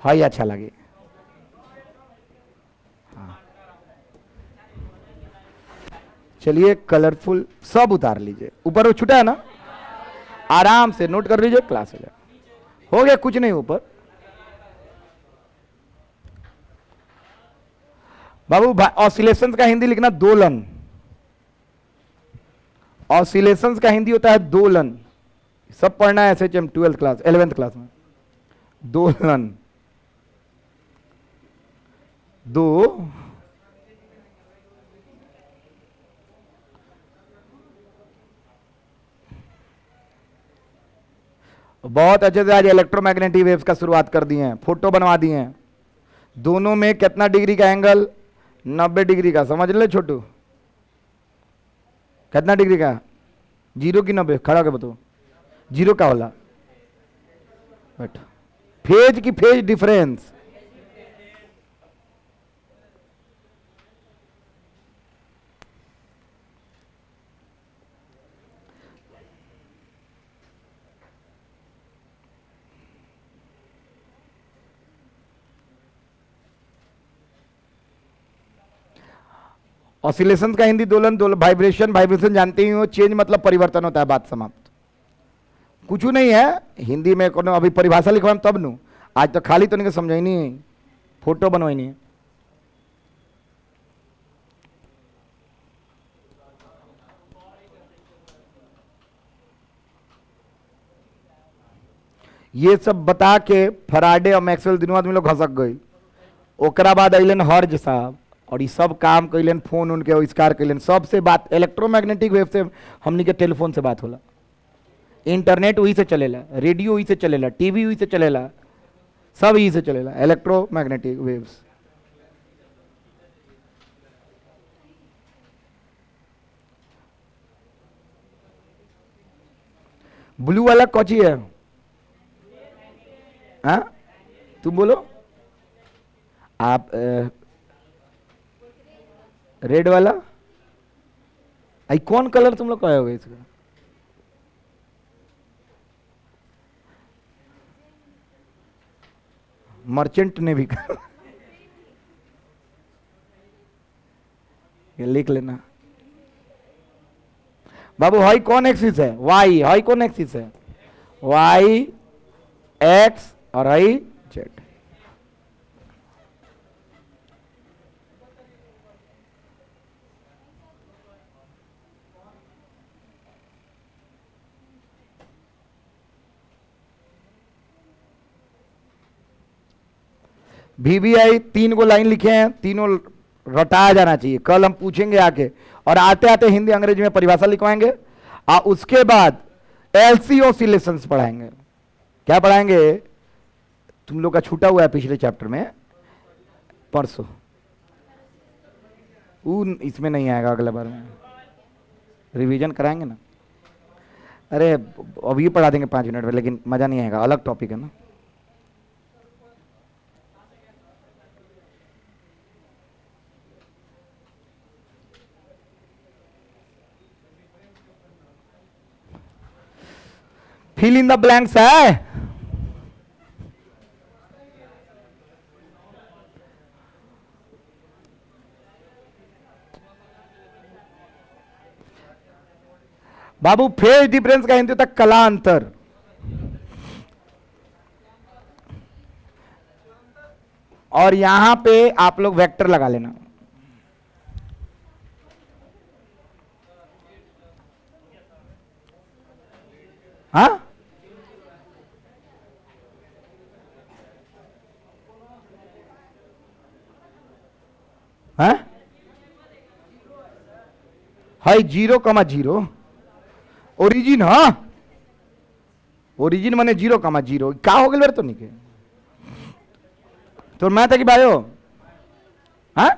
हाई अच्छा लगे। हाँ चलिए, कलरफुल सब उतार लीजिए। ऊपर वो छूटा है ना, आराम से नोट कर लीजिए, क्लास हो जाए। हो गया, कुछ नहीं ऊपर। बाबू ऑसिलेशंस का हिंदी लिखना दोलन। ऑसिलेशंस का हिंदी होता है दोलन। सब पढ़ना है SHM 12th class 11th class में। दोलन, दो बहुत अच्छे से आज इलेक्ट्रोमैग्नेटिक वेव्स का शुरुआत कर दिए हैं, फोटो बनवा दिए हैं। दोनों में कितना डिग्री का एंगल? 90 डिग्री का। समझ ले छोटू, कितना डिग्री का? 0 की 90? खड़ा के बताओ 0 का होला। बट फेज की फेज डिफरेंस। ऑसिलेशन का हिंदी दोलन, दोलन वाइब्रेशन। वाइब्रेशन जानते ही हो, चेंज मतलब परिवर्तन होता है। बात समाप्त। कुछ नहीं है हिंदी में कोनो अभी परिभाषा लिखवाएं तब नु। आज तो खाली तो नहीं समझाई नहीं, फोटो बनवाई नहीं। ये सब बता के फराडे और मैक्सवेल दिनों आदमी लोग घसक गई। ओकरा बाद अलन हर्ज साहब, और ये सब काम कैलन, फोन उनके आविष्कार कैलन। सबसे बात इलेक्ट्रोमैग्नेटिक वेव से हमनी के टेलीफोन से बात होला, इंटरनेट वही से चलेला, रेडियो वही से चलेला, टीवी वही से चलेला, सब यही से चलेला, इलेक्ट्रोमैग्नेटिक वेव्स। ब्लू वाला कौची है? हाँ तुम बोलो। आप रेड वाला आई कौन कलर तुम लोग कहोगे इसका? मर्चेंट ने भी ये लिख लेना बाबू। हाई कौन एक्सिस है? वाई। हाई कौन एक्सिस है? वाई एक्स और हाई जेड। VVI 3 को लाइन लिखे हैं, तीनों रटाया जाना चाहिए। कल हम पूछेंगे आके, और आते आते हिंदी अंग्रेजी में परिभाषा लिखवाएंगे। उसके बाद एलसी ऑसिलेशंस पढ़ाएंगे। क्या पढ़ाएंगे? तुम लोग का छूटा हुआ है पिछले चैप्टर में, परसों। इसमें नहीं आएगा, अगले बार में रिवीजन कराएंगे ना। अरे अभी पढ़ा देंगे 5 मिनट में, लेकिन मजा नहीं आएगा, अलग टॉपिक है ना। फिल इन द ब्लैंक्स है। बाबू फेज डिफरेंस का हिंदी होता है कला अंतर। और यहां पे आप लोग वेक्टर लगा लेना। हाँ हाँ हाई 0,0 ओरिजिन। हाँ ओरिजिन माने 0,0 क्या हो गया तो नहीं के तो मैं था कि बायो। हाँ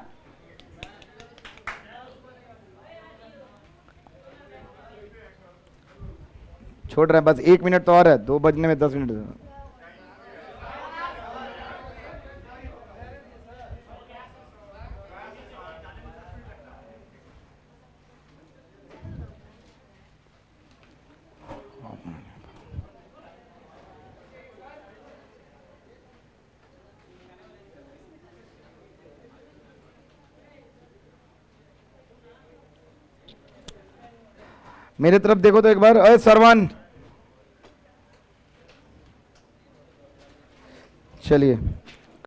छोड़ रहे हैं बस 1 मिनट तो और है, 2 बजने में 10 मिनट। मेरे तरफ देखो तो एक बार। अरे सरवन चलिए।